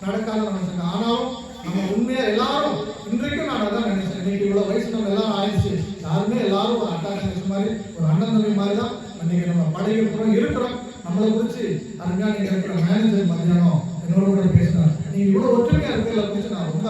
நடக்காத நினைச்சாங்க. ஆனாலும் நம்ம உண்மையா எல்லாரும் இன்றைக்கும் நான் அதான் நினைச்சேன். இன்னைக்கு இவ்வளவு வயசு நம்ம எல்லாரும் ஆயிடுச்சு, யாருமே எல்லாரும் ஒரு அக்கா தங்கச்சி மாதிரி ஒரு அண்ணன் தம்பி மாதிரி தான் இன்னைக்கு நம்ம படையிருக்கிறோம் இருக்கிறோம். நம்மளை குறித்து அருமையா நீங்க இருக்கிற மேனேஜர் மத்தியானம் என்னோட கூட பேசினார். நீங்க இவ்வளவு ஒற்றுமையா இருக்கிறத குறித்து நான் ரொம்ப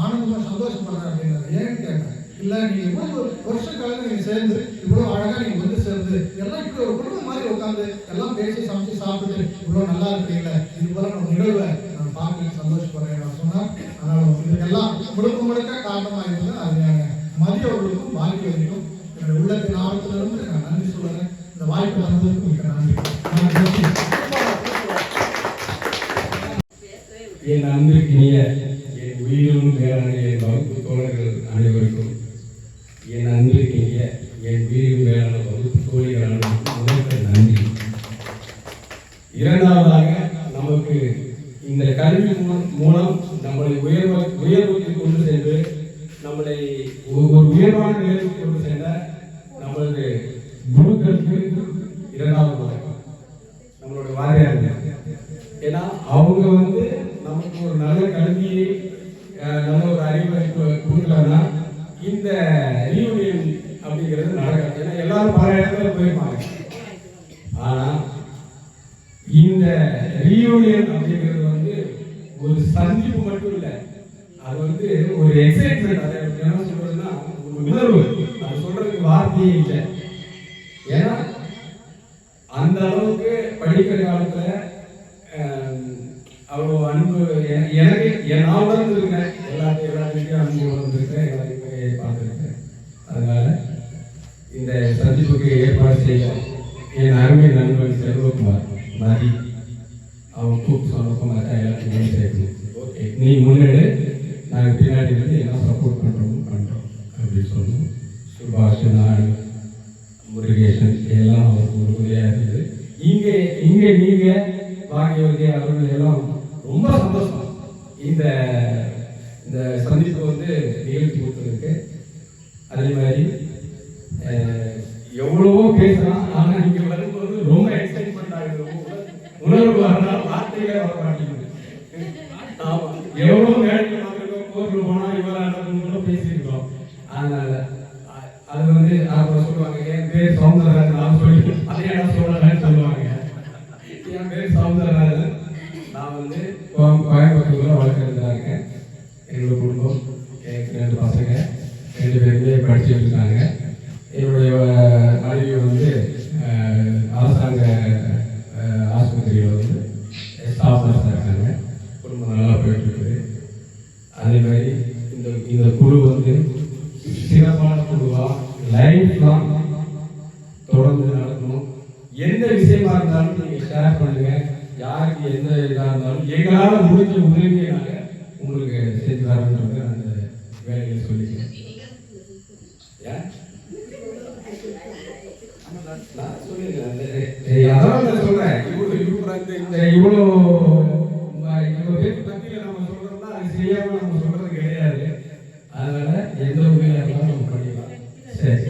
ஆனந்தமா சந்தோஷப்படுறேன் அப்படின்னாரு. ஏன்னு கேட்கிறேன். இல்ல நீங்க இவ்வளவு வருஷம் கலந்து நீங்க சேர்ந்து இவ்வளவு அழகா நீங்க வந்து சேர்ந்து எல்லாம் இப்படி ஒரு குடும்பம் மாதிரி உட்காந்து எல்லாம் பேசி சமைச்சு சாப்பிட்டு இவ்வளவு நல்லா இருக்கீங்களே, இது போல நம்ம நிகழ்வை நான் பார்க்க சந்தோஷப்படுறேன் நான் சொன்னா. அதனால இதுக்கெல்லாம் முழுக்க காரணமா இருந்தது அருமையான மதியவர்களுக்கும் பாக்கியவர்களுக்கும் என்னுடைய உள்ளத்தின் ஆழத்திலிருந்து நான் நன்றி சொல்றேன். இந்த வாய்ப்பு வந்ததுக்கு மிக நன்றி. என் அன்பிற்கினிய என் உயிரும் மேலான என் வகுப்பு தோழர்கள் அனைவருக்கும், என் அன்பிற்கினிய என் உயிரும் மேலான வகுப்பு தோழிகள் அனைவருக்கும் முதற்க நன்றி. இரண்டாவதாக, நமக்கு இந்த கல்வி மூலம் நம்மளை உயர்வுக்கு கொண்டு சென்று நம்மளை ஒரு உயர்வான நிலைக்கு கொண்டு சென்ற நம்மளது குருக்களுக்கு இரண்டாவது வணக்கம். நம்மளோட வாரியார்கள், ஏன்னா அவங்க வந்து நமக்கு ஒரு நல்ல கல்வியை நல்ல ஒரு அறிவை கொடுக்கலன்னா இந்த ரீயூனியன் அப்படிங்கிறது நடக்காது. ஏன்னா எல்லாரும் பல இடத்துல போயிருப்பாங்க. ஆனா இந்த ரீயூனியன் அப்படிங்கிறது வந்து ஒரு சந்திப்பு மட்டும் இல்லை, அது வந்து ஒரு எக்ஸைட்மெண்ட். அதை என்ன சொல்றதுன்னா ஒரு உணர்வு. அது சொல்றதுக்கு வார்த்தையே இல்லை. ஏன்னா அந்த அளவுக்கு படிக்கிற காலத்துல அவ்வளோ அன்பு எனக்கு நான் உணர்ந்துருக்கேன். எல்லாத்தையும் அன்பு உணர்ந்துருக்கேன், எல்லாத்தையுமே பார்த்துருக்கேன். அதனால இந்த சந்திப்புக்கு ஏற்பாடு செய்ய என் அருமை நண்பன் செல்வகுமார் மதி அவன் கூப்பிட்டு சொன்னப்போ மற்ற எல்லாத்தையுமே சேர்க்கணும். ஓகே, நீ முன்னெடு, நாங்கள் பின்னாடி வந்து என்ன சப்போர்ட் பண்ணுறோம் அப்படின்னு சொன்னோம். சுபாஷ், நான், முருகேசன் எல்லாம் அவருக்கு உறுதியாக இருந்தது. இங்கே நீங்கள் பாக்கியவதி அவர்கள் எல்லாம் ரொம்ப சந்தோஷம் இந்த சந்திப்பு வந்து நிகழ்ச்சி கொடுத்ததுக்கு. அதே மாதிரி எவ்வளவோ பேசலாம், ஆனால் நீங்கள் வரும்போது ரொம்ப எக்ஸைட்மெண்ட் ஆகுது. உணர்வு வரலாம், வார்த்தைகளே வர மாட்டேங்குது. ஆமாம், எவ்வளோ வேலைக்கு பார்த்துருக்கோம், கோர்ட்டில் போனால் இவ்வளோ பேசியிருக்கோம். அதனால அது வந்து அப்புறம் சொல்லுவாங்க, என் பேர் சௌந்தரராஜன், நான் சொல்லி அதே இடம் சொல்லலான்னு சொல்லுவாங்க. என் பேர் சௌந்தரராஜன், நான் வந்து கோயம்புத்தூரில் வழக்கறிஞராக இருக்கேன். என்னோட குடும்பம், எனக்கு 2 பசங்க, 2 பேருமே படிச்சுட்டு இருக்காங்க. என்னுடைய மனைவி வந்து அரசாங்க ஆஸ்பத்திரியில் வந்து ஸ்டாஃப் நர்ஸாக இருக்காங்க. குடும்பம் நல்லா போயிட்டு இருக்குது. அதே மாதிரி இந்த குழு வந்து சிறப்பான குழுவா லைஃப் லாங் தொடர்ந்து நடக்கணும். எந்த விஷயமா இருந்தாலும் நீங்கள் ஷேர் பண்ணுங்க. யாருக்கு எந்த இதாக இருந்தாலும் எங்களால் முடிஞ்ச உதவியை நாங்கள் உங்களுக்கு செஞ்சு தரோன்றது அந்த வேலையை சொல்லிக்கிறேன். நான் சொல்லியிருக்கேன், அதான் நான் சொல்கிறேன். இவ்வளோ பேருக்கு பற்றியில் நம்ம சொல்கிறோம்னா அது செய்யாமல் நம்ம சொல்கிறது கிடையாது. அதனால் எந்த உதவியாக இருந்தாலும் நம்ம பண்ணிக்கலாம். சரி,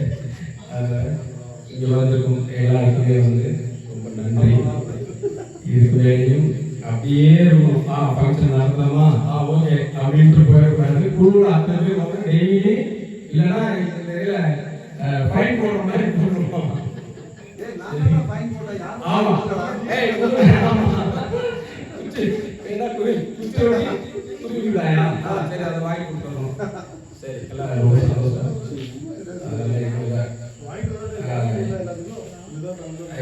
அதனால் இங்கே வந்திருக்கும் எல்லாருக்குமே வந்து ரொம்ப நன்றி. இதுக்கு வேலையும் அப்படியே இருக்கும். ஃபங்க்ஷன் நடந்தோமா ஓகே அப்படின்ட்டு போயிடக்கூடாது. குழுவில் அத்தனை பேர் வந்து டெய்லி இல்லைன்னா இந்த ஃபைன் போடுற மாதிரி போடுவோம். ஆமாம், என்ன குடிவிடாயா? சரி, அதை வாங்கி கொடுத்துடணும். சரி, எல்லாம் ரொம்ப சந்தோஷம்.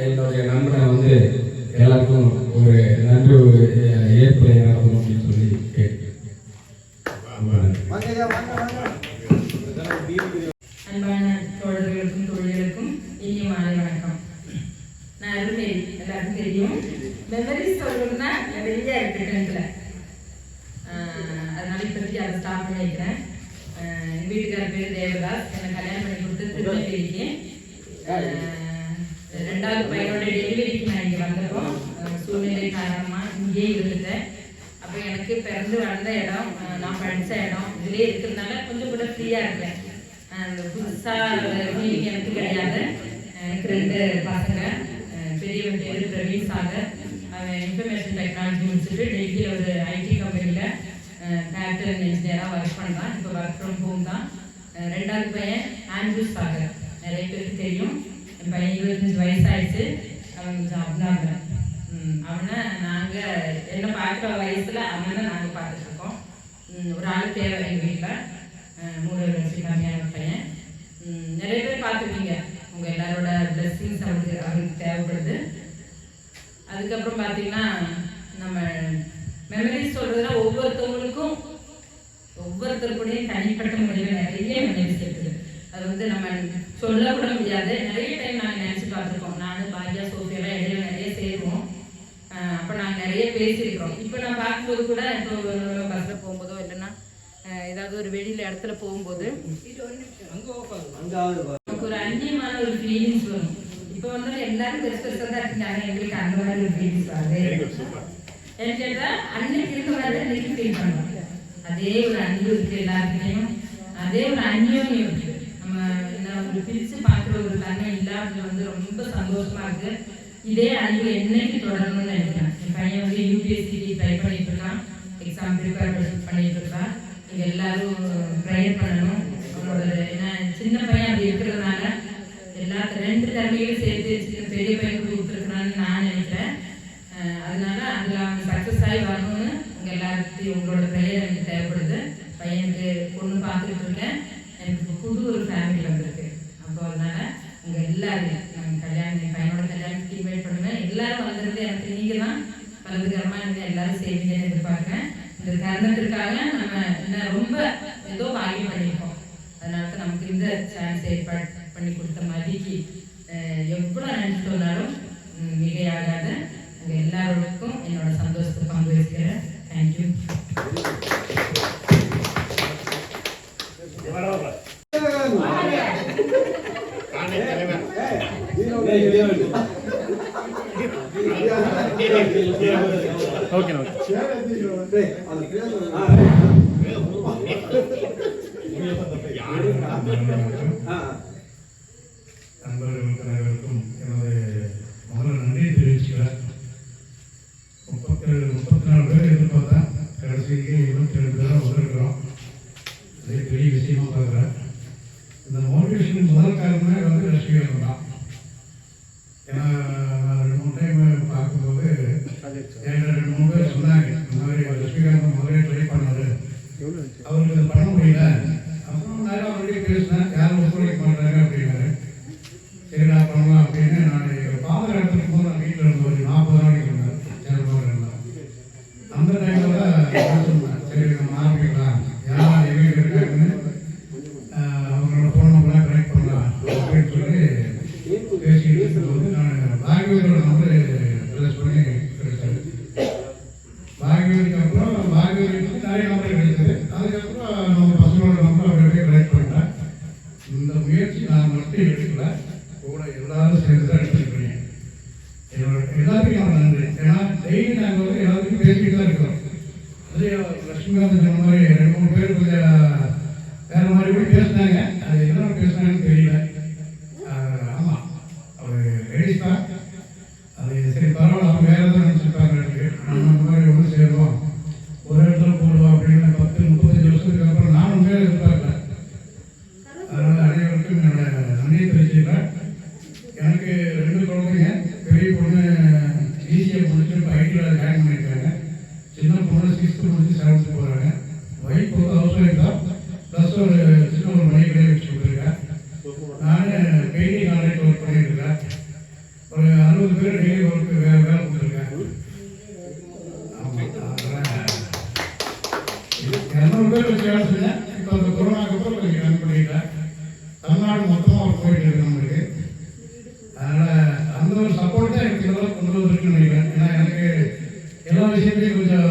என்னுடைய நண்பனை வந்து எல்லாருக்கும் ஒரு நன்றி ஏற்புரை நடத்தணும் அப்படின்னு சொல்லி கேட்கிறேன். அன்பான தோழர்களுக்கும் தோழிகளுக்கும் இனிய மாலை வணக்கம். நான் அருள்மேரி, எல்லாருக்கும் தெரியும். மெமரிஸ் சொல்லணும்னா நிறைய இருக்கு டென்த்தில். அதனால இப்போதைக்கு அதை ஸ்டார்ட் பண்ணி வைக்கிறேன். எங்கள் வீட்டுக்காரர் பேர் தேவதாஸ். என்னை கல்யாணம் பண்ணி கொடுத்து திருநெல்வேலிக்கு. 2வது பையனோட டெலிவரிக்கு நான் இங்கே வந்தப்போ சூழ்நிலை காரணமாக இங்கேயே இருந்துட்டேன். அப்போ எனக்கு பிறந்து வளர்ந்த இடம், நான் படித்த இடம் இதிலே இருக்கிறதுனால கொஞ்சம் கூட ஃப்ரீயாக இருக்கேன். அந்த புதுசாக ஃபீலிங் எனக்கு கிடையாது. எனக்கு 2 பசங்க. பெரியவன் பேர் பிரவீன் சாகர். அவன் இன்ஃபர்மேஷன் டெக்னாலஜி முடிச்சுட்டு டெல்லியில் ஒரு ஐடி கம்பெனியில் பேட்டர்ன் இன்ஜினியராக ஒர்க் பண்ணுறான். இப்போ ஒர்க் ஃப்ரம் ஹோம் தான். 2வது பையன் ஆண்ட்ரூ சாகர். நிறைய பேருக்கு தெரியும். என் பையன் 25 வயசாகிடுச்சு. அவன் கொஞ்சம் அப்னாங்க. அவனை நாங்கள் என்ன பார்க்குற வயசில் அவனை நாங்கள் பார்த்துட்ருக்கோம். ஒரு ஆள் தேவை எங்கள் வீட்டில். 3 வருஷம் கம்மியான பையன். நிறைய பேர் பார்த்துருக்கீங்க. உங்கள் எல்லாரோட பிளெஸ்ஸிங்ஸ் அவருக்கு தேவைப்படுது. அதுக்கப்புறம் பார்த்தீங்கன்னா நம்ம மெமரிஸ் சொல்கிறதுனா ஒவ்வொருத்தவங்களுக்கும் ஒவ்வொருத்தருக்கூடையும் தனிப்பட்ட முறையில் நிறைய மெமரிஸ் இருக்குது. அது வந்து நம்ம சொல்லக்கூட முடியாது. நிறைய டைம் நாங்கள் நினச்சி பார்த்துருக்கோம். நானும் பாக்யா சோஃபியெல்லாம் இடையில நிறைய சேருவோம். அப்போ நாங்கள் நிறைய பேசியிருக்கிறோம். இப்போ நான் பார்க்கும்போது கூட இப்போ பஸ்ஸில் போகும்போதோ இல்லைன்னா ஏதாவது ஒரு வெளியில் இடத்துல போகும்போது நமக்கு ஒரு அந்நியமான ஒரு ஃபீலிங்ஸ் வரும். இப்போ வந்து எல்லாரும் பெருசாக தான் இருக்காங்க. எங்களுக்கு அந்த மாதிரி ஒரு ஃபீலிங்ஸ் வருது. எனக்கு கேட்டால் அன்னைக்கு இருக்க மாதிரி தான் இன்னைக்கு ஃபீல் பண்ணுறோம். அதே ஒரு அன்பு இருக்குது எல்லாருக்கிட்டையும். அதே ஒரு அந்நியோன்யம் இருக்குது. நம்ம என்ன ஒரு பிரித்து பார்க்குற ஒரு தன்மை இல்லாமல் வந்து ரொம்ப சந்தோஷமாக இருக்குது. இதே அன்பு என்னைக்கு தொடரணும்னு நினைக்கிறேன். என் பையன் வந்து யூபிஎஸ்சிக்கு ட்ரை பண்ணிட்டு இருக்கான். எக்ஸாம் ப்ரிப்பேர் பண்ணிட்டு இருக்கான். நீங்கள் எல்லாரும் ப்ரேயர் பண்ணணும். அவங்களோட என்ன சின்ன பையன் அப்படி இருக்கிறதுனால எல்லாத்தையும் 2 திறமைகளும் சேர்த்து பெரிய பையனுக்கு கொடுத்துருக்குறான்னு நான் நினைக்கிறேன். அதனால அதில் அவங்க சக்ஸஸ் ஆகி வரணும்னு உங்கள் எல்லாத்தையும் உங்களோட ப்ரேயர் எனக்கு தேவைப்படுது. பையனுக்கு பொண்ணு பார்த்துட்டு இருக்கேன். எனக்கு இப்போ புது ஒரு ஃபேமிலி வந்திருக்கு. அப்போ அதனால உங்கள் எல்லாரும் நாங்கள் கல்யாணம் பையனோட கல்யாணத்துக்கு இன்வைட் பண்ணுவேன். எல்லாரும் வந்துருந்து எனக்கு நீங்கள் தான் வலதுகரமாக நீங்கள் எல்லாரும் செய்வீங்கன்னு எதிர்பார்க்குறேன். இந்த தருணத்திற்காக நம்ம என்ன ரொம்ப ஏதோ பாக்கியம் பண்ணியிருக்கோம். அதனால தான் நமக்கு இந்த சான்ஸ் ஏற்பாடு பண்ணி கொடுத்த மாதிரிக்கு எவ்வளோ நினச்சி சொன்னாலும் மிகையாகாத உங்கள் எல்லாருக்கும் என்னோட சந்தோஷத்தை பங்கு வைக்கிறேன். தேங்க்யூ. ஓகே நண்பர்களுக்கு அனைவருக்கும் எனது முதல்ல நன்றி தெரிவிச்சுக்கிறேன். 34 பேர் எதிர்பார்த்தேன். கடைசிக்கு 22 பேராக வந்திருக்கிறோம். அதே பெரிய விஷயமா பார்க்குறேன். இந்த மோட்டிவேஷன் முதல் காரணமே வந்து ரஷ்மிகா தான். ஏன்னா நான் 2-3 டைம் பார்க்கும்போது என்கிட்ட 2-3 பேர் சொன்னாங்க, இந்த மாதிரி ரஷ்மிகாந்த் முதலே ட்ரை பண்ணாரு, அவருக்கு அதை பண்ண முடியல. அப்புறம் நான் ஆல்ரெடி பேசினேன், யார் ஒத்துழைக்க பண்ணுறாங்க அப்படின்னாரு. சரிடா பண்ணலாம் அப்படின்னு நான் எங்கள் ஃபாதர் இடத்துக்கு போது நான் வீட்டில் இருந்த ஒரு 40 நாளைக்கு இருந்தேன். சேரமாக இருந்தேன். அந்த டைமில் தான் சொன்னேன், சரி நம்ம ஆரம்பிக்கலாம், யார் எங்கே இருக்க மட்டும் எடுக்கல, கூட எல்லாரும் சேர்ந்து தான் எடுத்துருக்கீங்க. எல்லாத்துக்கும் நன்றி. ஏன்னா டெய்லி நாங்கள் வந்து எல்லாத்துக்கும் பேசிட்டு தான் இருக்கிறோம். அதே லட்சுமிகாந்த் சொன்ன மாதிரி 2-3 பேர் கொஞ்சம் வேற மாதிரி போய் பேசினாங்க. அது என்ன பேசினாங்கன்னு தெரியல. ஆமாம், அவர் லேடிஸ் தான். அது சரி பரவாயில்ல, அவங்க வேற எதாவது நினச்சிருப்பாங்க. நம்ம இந்த மாதிரி ஒன்று சேருவோம், ஒரு இடத்துல போடுவோம் அப்படின்னு 10-35 வருஷத்துக்கு அப்புறம் நான் உண்மையாக எதிர்பார்க்கல. அதனால் அனைவருக்கும் என்னோட நன்றியை தெரிவிச்சுக்கிறேன். எனக்கு 2 குழந்தைங்க. பெரிய பொண்ணு ஈஸியாக முடிச்சு இப்போ ஐடியில் ஜாயின் பண்ணியிருக்காங்க. சின்ன பொண்ணு 6th முடிச்சு 7th போகிறாங்க. ஒய்ஃப் வந்து ஹவுஸ் ஒய்ஃப் தான், ப்ளஸ் ஒரு சின்ன ஒரு மணி கடையை வச்சு கொடுத்துருக்கேன். நான் பெயிண்டிங் கான்ட்ராக்ட் ஒர்க் பண்ணியிருக்கேன். ஒரு 60 பேர் டெய்லி ஒர்க்கு வேலை கொடுத்துருக்கேன். ஆமாம், 200 பேர் வச்சு வேலை செஞ்சேன். இப்போ அந்த கொரோனாக்கு அப்புறம் கொஞ்சம் கம்மி பண்ணிக்கிட்டேன். தமிழ்நாடு மொத்தமாக ஒரு போயிட்டு இருக்கு நம்மளுக்கு. அதனால் அந்த ஒரு சப்போர்ட் தான் எனக்கு இதெல்லாம் கொண்டு வந்துருக்குன்னு நினைக்கிறேன். ஏன்னா எனக்கு எல்லா விஷயத்தையும் கொஞ்சம்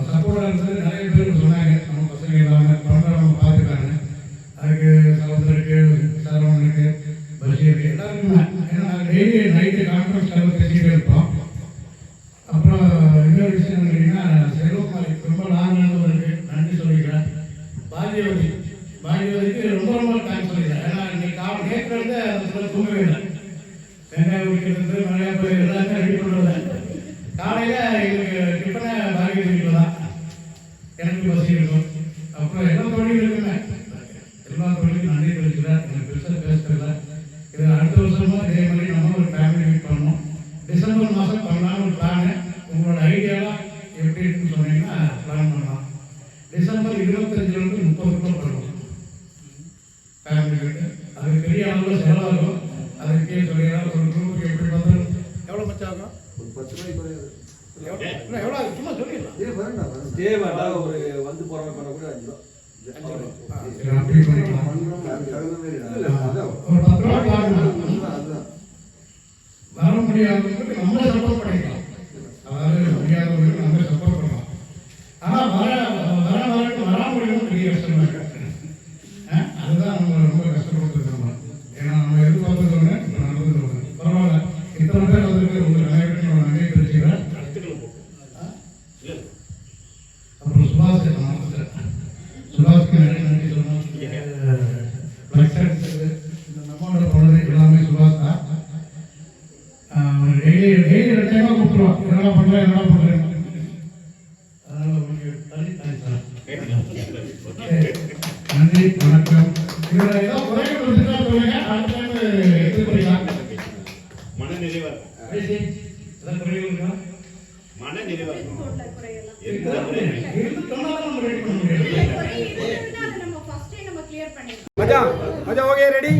சப்போர்ட்டாக இருந்தது. நிறைய பேர் சொன்னாங்க, நம்ம பசங்க எல்லாமே பண்ணுறவங்க பார்த்துக்காங்க. அதுக்கு சகோதரருக்கு, சரவணனுக்கு, பஷீருக்கு, எல்லாருக்குமே. ஏன்னா நாங்கள் டெய்லி நைட்டு கான்ஃபரன்ஸ் காலில் பேசிக்கிட்டே இருப்போம். அப்புறம் இன்னொரு விஷயம் என்னன்னா, செல்வகுமாரி ரொம்ப லாங் நண்பருக்கு நன்றி சொல்லிக்கிறேன். பாக்யவதிக்கு ரொம்ப தேங்க்ஸ் சொல்லிக்கிறேன். ஏன்னா இன்னைக்கு நேற்று வந்து அந்த தூங்கவே இல்லை. வெங்காயம் வைக்கிறது, மிளகாய் போய் எல்லாமே ரெடி பண்ணுறது. காலையில் எங்களுக்கு டிஃபனை பாக்யவதி வீட்டில் தான். எனக்கு பசி இருக்கும். அப்புறம் எல்லா தொழிலும் இருக்குமே, எல்லா தொழிலுக்கும் நன்றி தெரிவிக்கிறேன். எனக்கு பெருசாக பேசுறதில்ல. இது அடுத்த வருஷமும் இதே மாதிரி நம்ம ஒரு ஃபேமிலி மீட் பண்ணணும். டிசம்பர் மாதம் பண்ணலான்னு ஒரு பிளானு. உங்களோட ஐடியாலாம் எப்படி இருக்குன்னு சொன்னீங்கன்னா பிளான் பண்ணலாம். டிசம்பர் 25 30 பண்ணுவோம் ஃபேமிலி மீட்டு. அது பெரிய அளவில் செலவாகும். அதுக்கே சொல்லிடலாம். ஒரு குரூப்புக்கு எப்படி பார்த்தாலும் எவ்வளோ மச்சம் ஆகும்? ஒரு 10 ரூபாய்க்கு குறையாது. எவ்வளோ சும்மா சொல்லிடலாம். ஒரு வந்து போகிற பண்ண கூட 5 ரூபா. அப்படி பண்ணிக்கலாம். ஒரு 10 ரூபா வர முடியாதவங்களுக்கு நம்மளே சப்போர்ட் பண்ணிக்கலாம். அதாவது முடியாதவங்களுக்கு நம்மளே சப்போர்ட் பண்ணலாம். ஆனால் வர முடியும் பெரிய கஷ்டமா இருக்கு. அதுதான் நம்ம ரொம்ப கஷ்டப்பட்டு நம்ம. ஏன்னா நம்ம எதிர்பார்த்தது ஒன்று, இப்போ நடந்தது ஒன்று. பரவாயில்ல, இத்தனை பேர் வந்துருக்கு. உங்களுக்கு அனைவருக்கும் நான் நன்றி தெரிவிச்சுக்கிறேன். அப்புறம் சுபாஷ்க்கு நிறைய நன்றி சொல்லணும். இந்த நம்மளோட குழந்தை எல்லாமே சுபாஷ் தான். டெய்லி 2 டைமாக கூப்பிடுவோம். என்னடா பண்ணுறேன். அதனால் உங்களுக்கு நன்றி, வணக்கம். இதில் ஏதோ குறைகள் வந்துட்டா சொல்லுங்க, அடுத்த டைம் எடுத்து பண்ணிக்கலாம். மனநிறைவா ஏதாவது குறைகள் இருக்கா? மனநிறைவா இருக்கும். மச்சான் ஓகே ரெடி.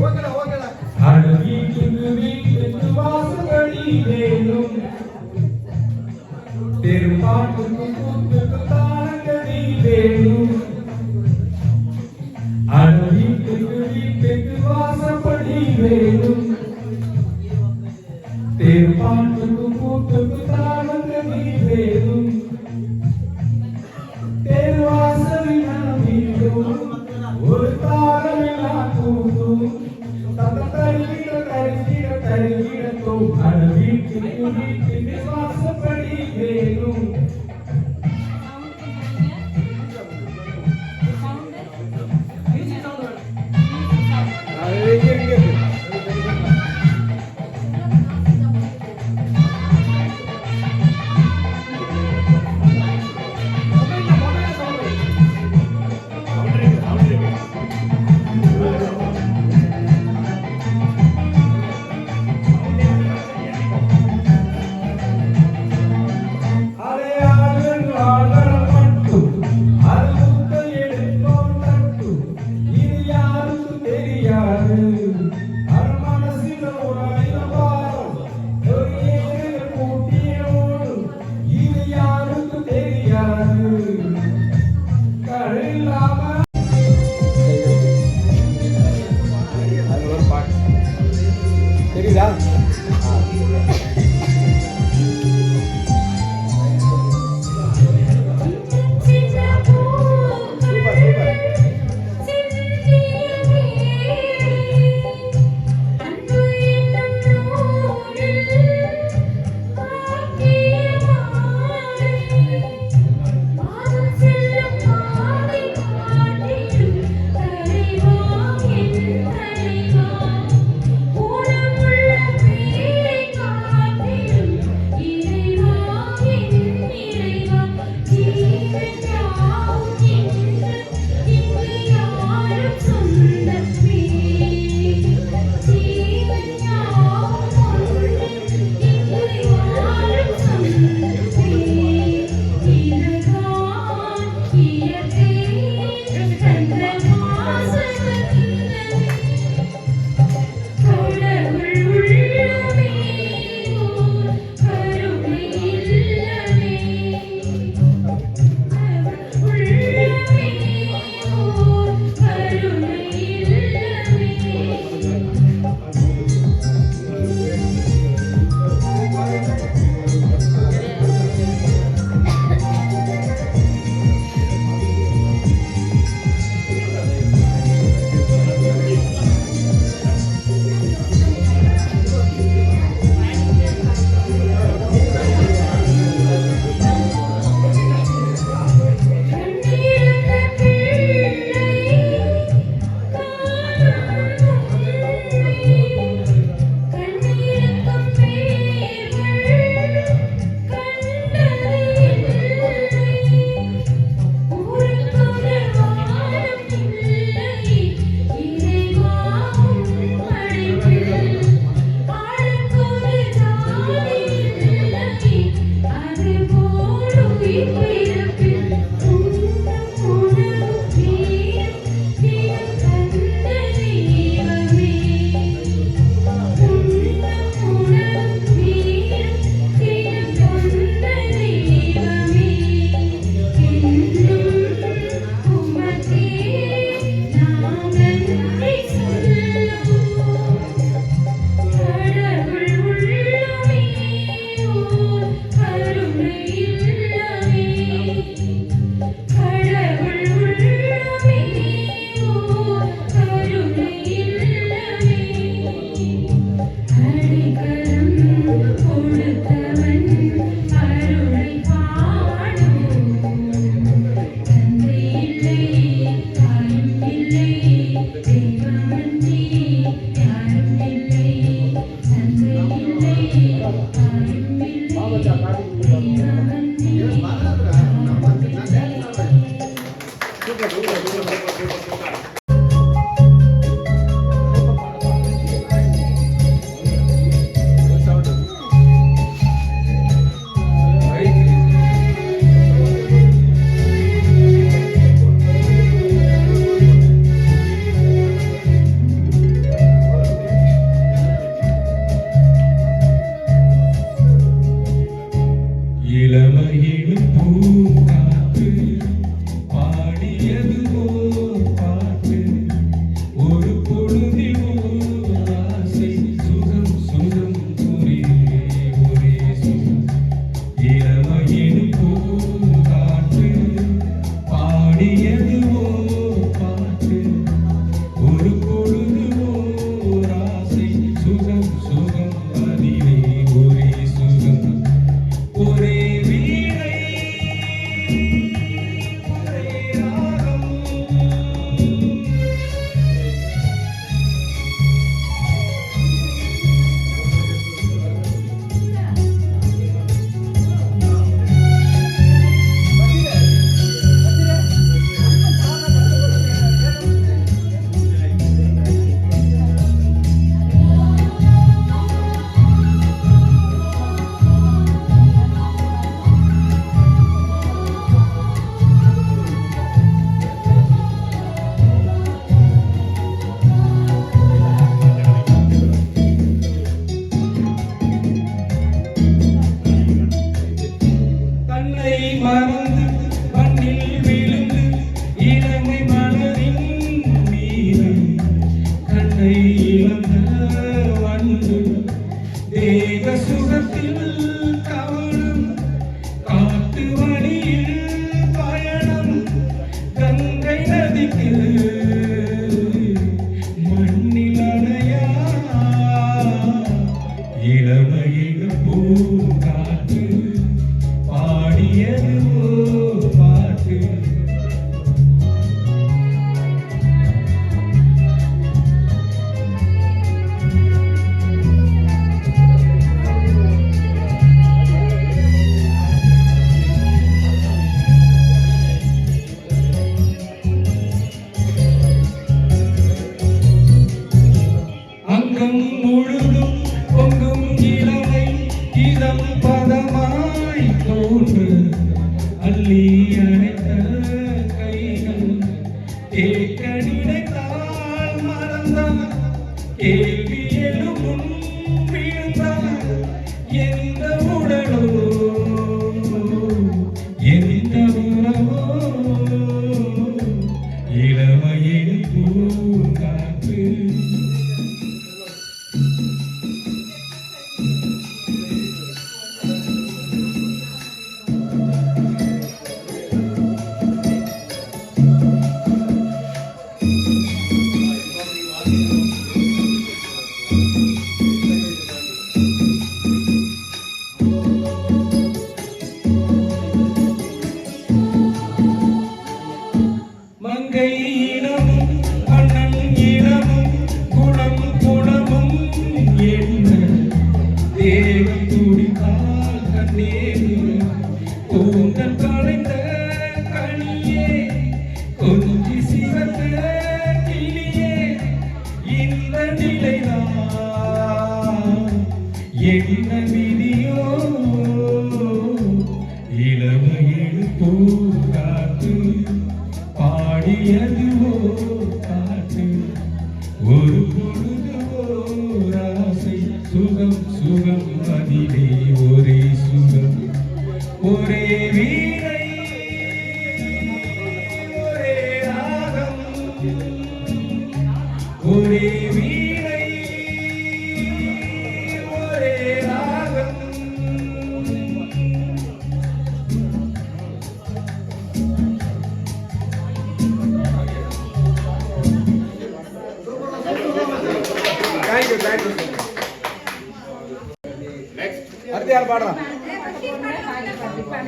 அடுத்து யார் பாடுறா?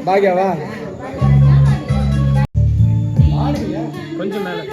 பாக்யாவா? கொஞ்சம் மேலே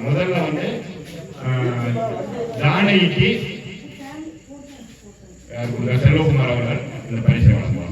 முதல்ல வந்து ஜானகிக்கு செல்வகுமார் அவர்கள் இந்த பரிசை வழங்குவாங்க.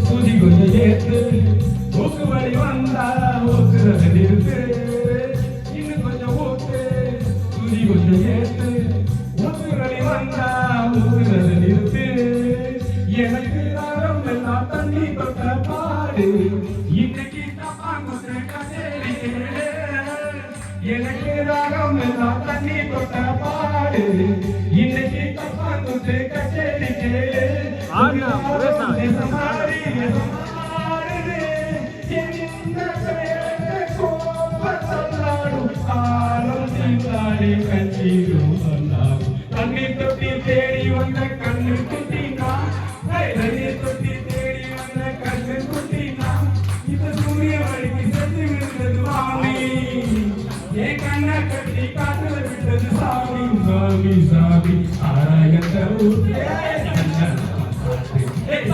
சூதி கொஞ்சம் ஏற்று மூக்கு வழி வந்தா ஊத்துறது நிறுத்து இன்னும் கொஞ்சம் ஊத்து சூதி கொஞ்சம் ஏற்று மூக்கு வழி வந்தா ஊத்துறது நிறுத்து எனக்கு தாரம் எல்லாம் தண்ணி தொட்ட பாடு இன்னைக்கு தப்பாங்குத்து கச்சேரி எனக்கு தாரம் எல்லாம் தண்ணி தொட்ட பாடு இன்னைக்கு தப்பாங்குத்து கச்சேரி கண்ணீர் தொட்டி தேடி வந்த கண்ணு குட்டினா, கண்ணீர் தொட்டி தேடி வந்த கண்ணு குட்டினா, இந்த சூரிய வழிக்கு சென்று விழுந்தது சாமி, என் கண்ணை கட்டி காட்டுல விட்டது சாமி. சாமி சாமி ஆராயத்தை ஊத்து,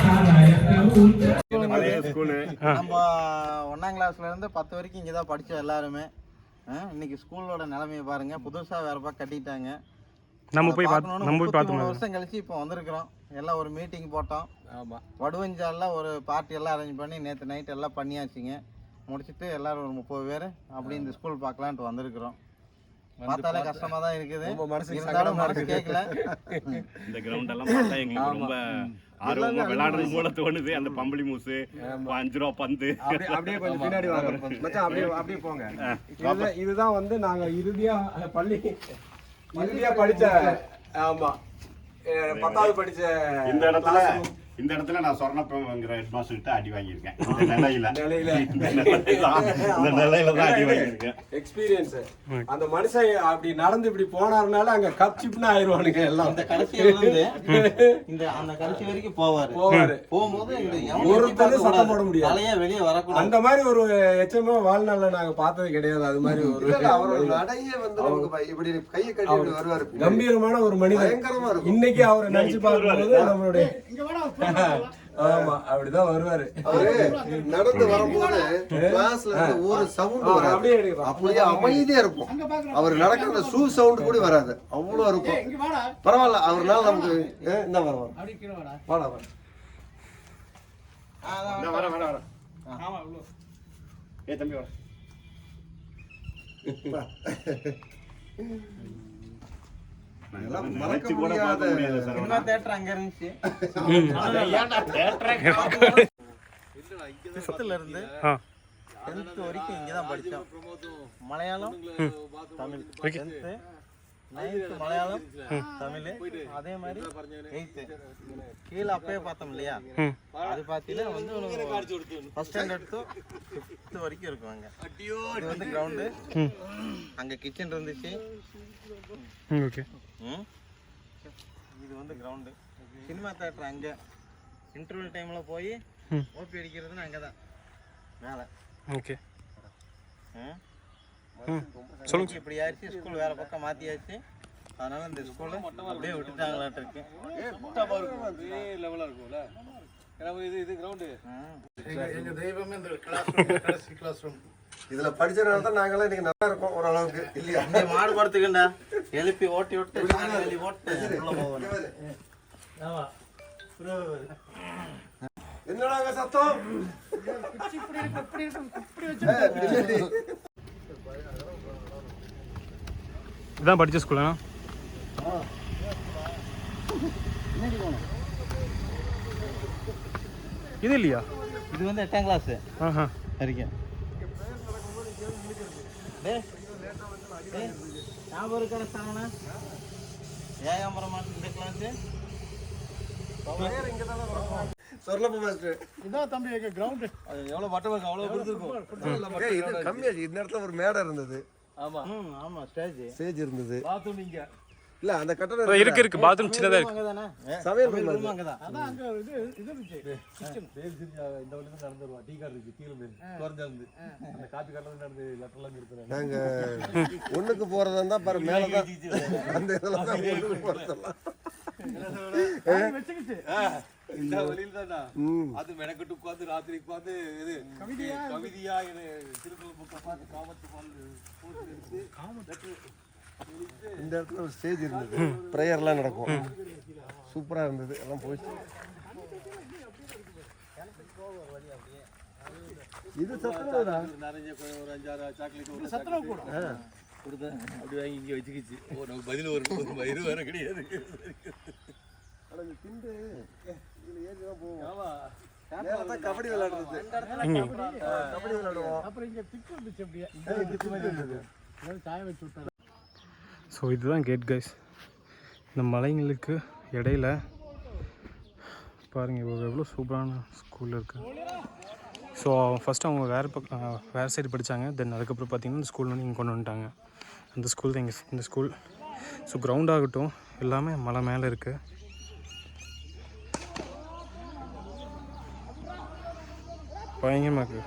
ஆராயத்தை ஊத்து. நம்ம 1ஆம் கிளாஸ்ல இருந்து 10 வரைக்கும் இங்கே தான் படித்தோம் எல்லாருமே. இன்னைக்கு ஸ்கூலோட நிலைமையை பாருங்க, புதுசாக வேற பக்கம் கட்டிட்டாங்க. நம்ம போய் பார்த்தோம். வருஷம் கழிச்சு இப்போ வந்திருக்கிறோம். எல்லாம் ஒரு மீட்டிங் போட்டோம். ஆமாம், வடுவஞ்சாலில் ஒரு பார்ட்டி எல்லாம் அரேஞ்ச் பண்ணி நேற்று நைட் எல்லாம் பண்ணியாச்சுங்க. முடிச்சுட்டு எல்லாரும் ஒரு 30 பேர் அப்படி இந்த ஸ்கூல் பார்க்கலான்ட்டு வந்திருக்கிறோம். பார்த்தாலே கஷ்டமா தான் இருக்குது, இருந்தாலும் மனசு கேட்கல. இந்த கிரவுண்ட் எல்லாம் பார்த்தா எங்களுக்கு ரொம்ப ஆர்வமா விளையாடுறது போல தோணுது. அந்த பம்பளி மூசு 5 ரூபா பந்து அப்படியே கொஞ்சம் பின்னாடி வாங்க மச்சான், அப்படியே போங்க. இதுதான் வந்து நாங்க இறுதியா படிச்ச, ஆமா 10வது படிச்ச இந்த இடத்துல நான் சொர்ணப்பங்கிற ஹெட் மாஸ்டர் கிட்ட அடி வாங்கியிருக்கேன். இந்த நிலையில தான் அடி வாங்கியிருக்கேன். எக்ஸ்பீரியன்ஸ். அந்த மனுஷன் அப்படி நடந்து இப்படி போனாருனால அங்க கப்சிப்னு ஆயிடுவானுங்க எல்லாம். அந்த கடைசியில இருந்து அந்த கடைசி வரைக்கும் போவாரு. போகும்போது ஒருத்தரும் சத்தம் போட முடியாது, தலையா வெளியே வரக்கூடாது. அந்த மாதிரி ஒரு எச்சமா வாழ்நாள்ல நாங்க பார்த்தது கிடையாது. அது மாதிரி ஒரு கம்பீரமான ஒரு மனிதன். இன்னைக்கு அவரை நினைச்சு பார்க்கும்போது நம்மளுடைய ஆமா அப்படிதான் வருவாரு. நடந்து வரும்போது கிளாஸ்ல ஒரு சவுண்ட் வராது, அப்படியே அமைதியா இருக்கும். அவர் நடக்கிற ஷூ சவுண்ட் கூட வராது, அவ்வளவு இருக்கும். பரவாயில்ல, அவர்னால நமக்கு என்ன வரும். நினைச்சு கூட பார்க்க முடியாது. சினிமா தியேட்டர் அங்க இருந்துச்சு. இருந்து 10th வரைக்கும் இங்கதான் படிச்சோம். மலையாளம் தமிழ் 10th, 9th மலையாளம் தமிழ், அதே மாதிரி 8th கீழே அப்பயே பார்த்தோம் இல்லையா, அது பார்த்தீங்கன்னா வந்து ஃபர்ஸ்ட் ஸ்டாண்டர்ட் டு 5th வரைக்கும் இருக்கும். அங்க இது வந்து கிரவுண்டு, அங்க கிச்சன் இருந்துச்சு. ஓகே, இது வந்து கிரவுண்டு. சினிமா தியேட்டர் அங்கே இன்டர்வல் டைம்ல போய் ஓபி அடிக்கிறதுன்னு அங்கே தான் மேலே. ஓகே, சொல்லுங்க. இப்படி ஆயிடுச்சு, ஸ்கூல் வேற பக்கம் மாத்தியாச்சு. அதனால இந்த ஸ்கூல் அப்படியே விட்டுட்டாங்களாட்டு இருக்கு. லெவலா இருக்கும்ல, இது கிரவுண்டு. எங்க தெய்வமே இந்த கிளாஸ் ரூம், கடைசி கிளாஸ் ரூம். இதுல படிச்சனால தான் நாங்கெல்லாம் இன்னைக்கு நல்லா இருக்கோம் ஓரளவுக்கு. இல்லையா, இங்க மாடு படுத்துக்கண்டா, எழுப்பி ஓட்டி விட்டு வெளியே ஓட்டு உள்ள போகணும். என்னடாங்க சத்தம்? இதான் படிச்ச ஸ்கூலா? இது இல்லையா? இது வந்து 8ஆம் கிளாஸ் வரைக்கும். ஞாபகம் இருக்கிற சாமனா ஏகாம்பரமா இந்த கிளாஸ் சொர்ணப்ப மாஸ்டர். இதான் தம்பி எங்க கிரவுண்ட். அது எவ்வளவு மட்டமா அவ்வளவு கொடுத்துருக்கோம். இது கம்மியாச்சு. இந்த இடத்துல ஒரு மேடை இருந்தது. ஆமா ஆமா, ஸ்டேஜ் இருந்தது. பாத்ரூம் இங்க இல்ல, அந்த கட்டடம் இருக்கு பாத்ரூம் சின்னதா இருக்கு. சமையல் ரூம் அங்க தான். அதான் அங்க இது இருந்துச்சு கிச்சன். இந்த வழியில தான் நடந்து வருவா. டீ கார் இருக்கு கீழ மேல குறஞ்சா இருந்து அந்த காபி கடையில நடந்து லெட்டர்லாம் நிறுத்துறாங்க. நாங்க ஒண்ணுக்கு போறதா இருந்தா பாரு மேல தான் அந்த இதெல்லாம் தான் ஒண்ணுக்கு போறதெல்லாம் வெச்சிக்கிச்சு. இந்த வழியில தான் அது மெனக்கட்டு உட்கார்ந்து ராத்திரி உட்கார்ந்து இது கவிதையா இது திருக்குறள் புக்க பார்த்து காமத்து பால் எடுத்து இந்த இடத்துல ஒரு ஸ்டேஜ் இருந்தது, ப்ரேயர்லாம் நடக்கும். சூப்பரா இருந்தது, எல்லாம் போயிடுச்சு. இது சத்துணவுடா. நிறைய ஒரு 5-6 சாக்லேட் ஒரு சத்துணவு கூட கொடுத்தா அப்படி வாங்கி இங்க வச்சுக்கிச்சு. ஓ, நமக்கு பதில் ஒரு வயிறு வேற கிடையாது. ஆனா இந்த திண்டு இதுல ஏறி தான் போவோம். ஆமா, நேரா கபடி விளையாடுறது. கபடி விளையாடுவோம். அப்புறம் இங்க பிக் இருந்துச்சு, அப்படியே இந்த பிக் மாதிரி இருந்தது. சாய வச்சு விட்டாங்க. ஸோ இதுதான் கேட் கைஸ். இந்த மலைங்களுக்கு இடையில பாருங்கள் எவ்வளோ சூப்பரான ஸ்கூல் இருக்குது. ஸோ ஃபஸ்ட்டு அவங்க வேறு சைடு படித்தாங்க. தென் அதுக்கப்புறம் பார்த்திங்கன்னா இந்த ஸ்கூல் வந்து இங்கே கொண்டு வந்துட்டாங்க. அந்த ஸ்கூல் தான் இந்த ஸ்கூல். ஸோ கிரவுண்ட் ஆகட்டும் எல்லாமே மலை மேலே இருக்குது. பயங்கரமாக இருக்குது.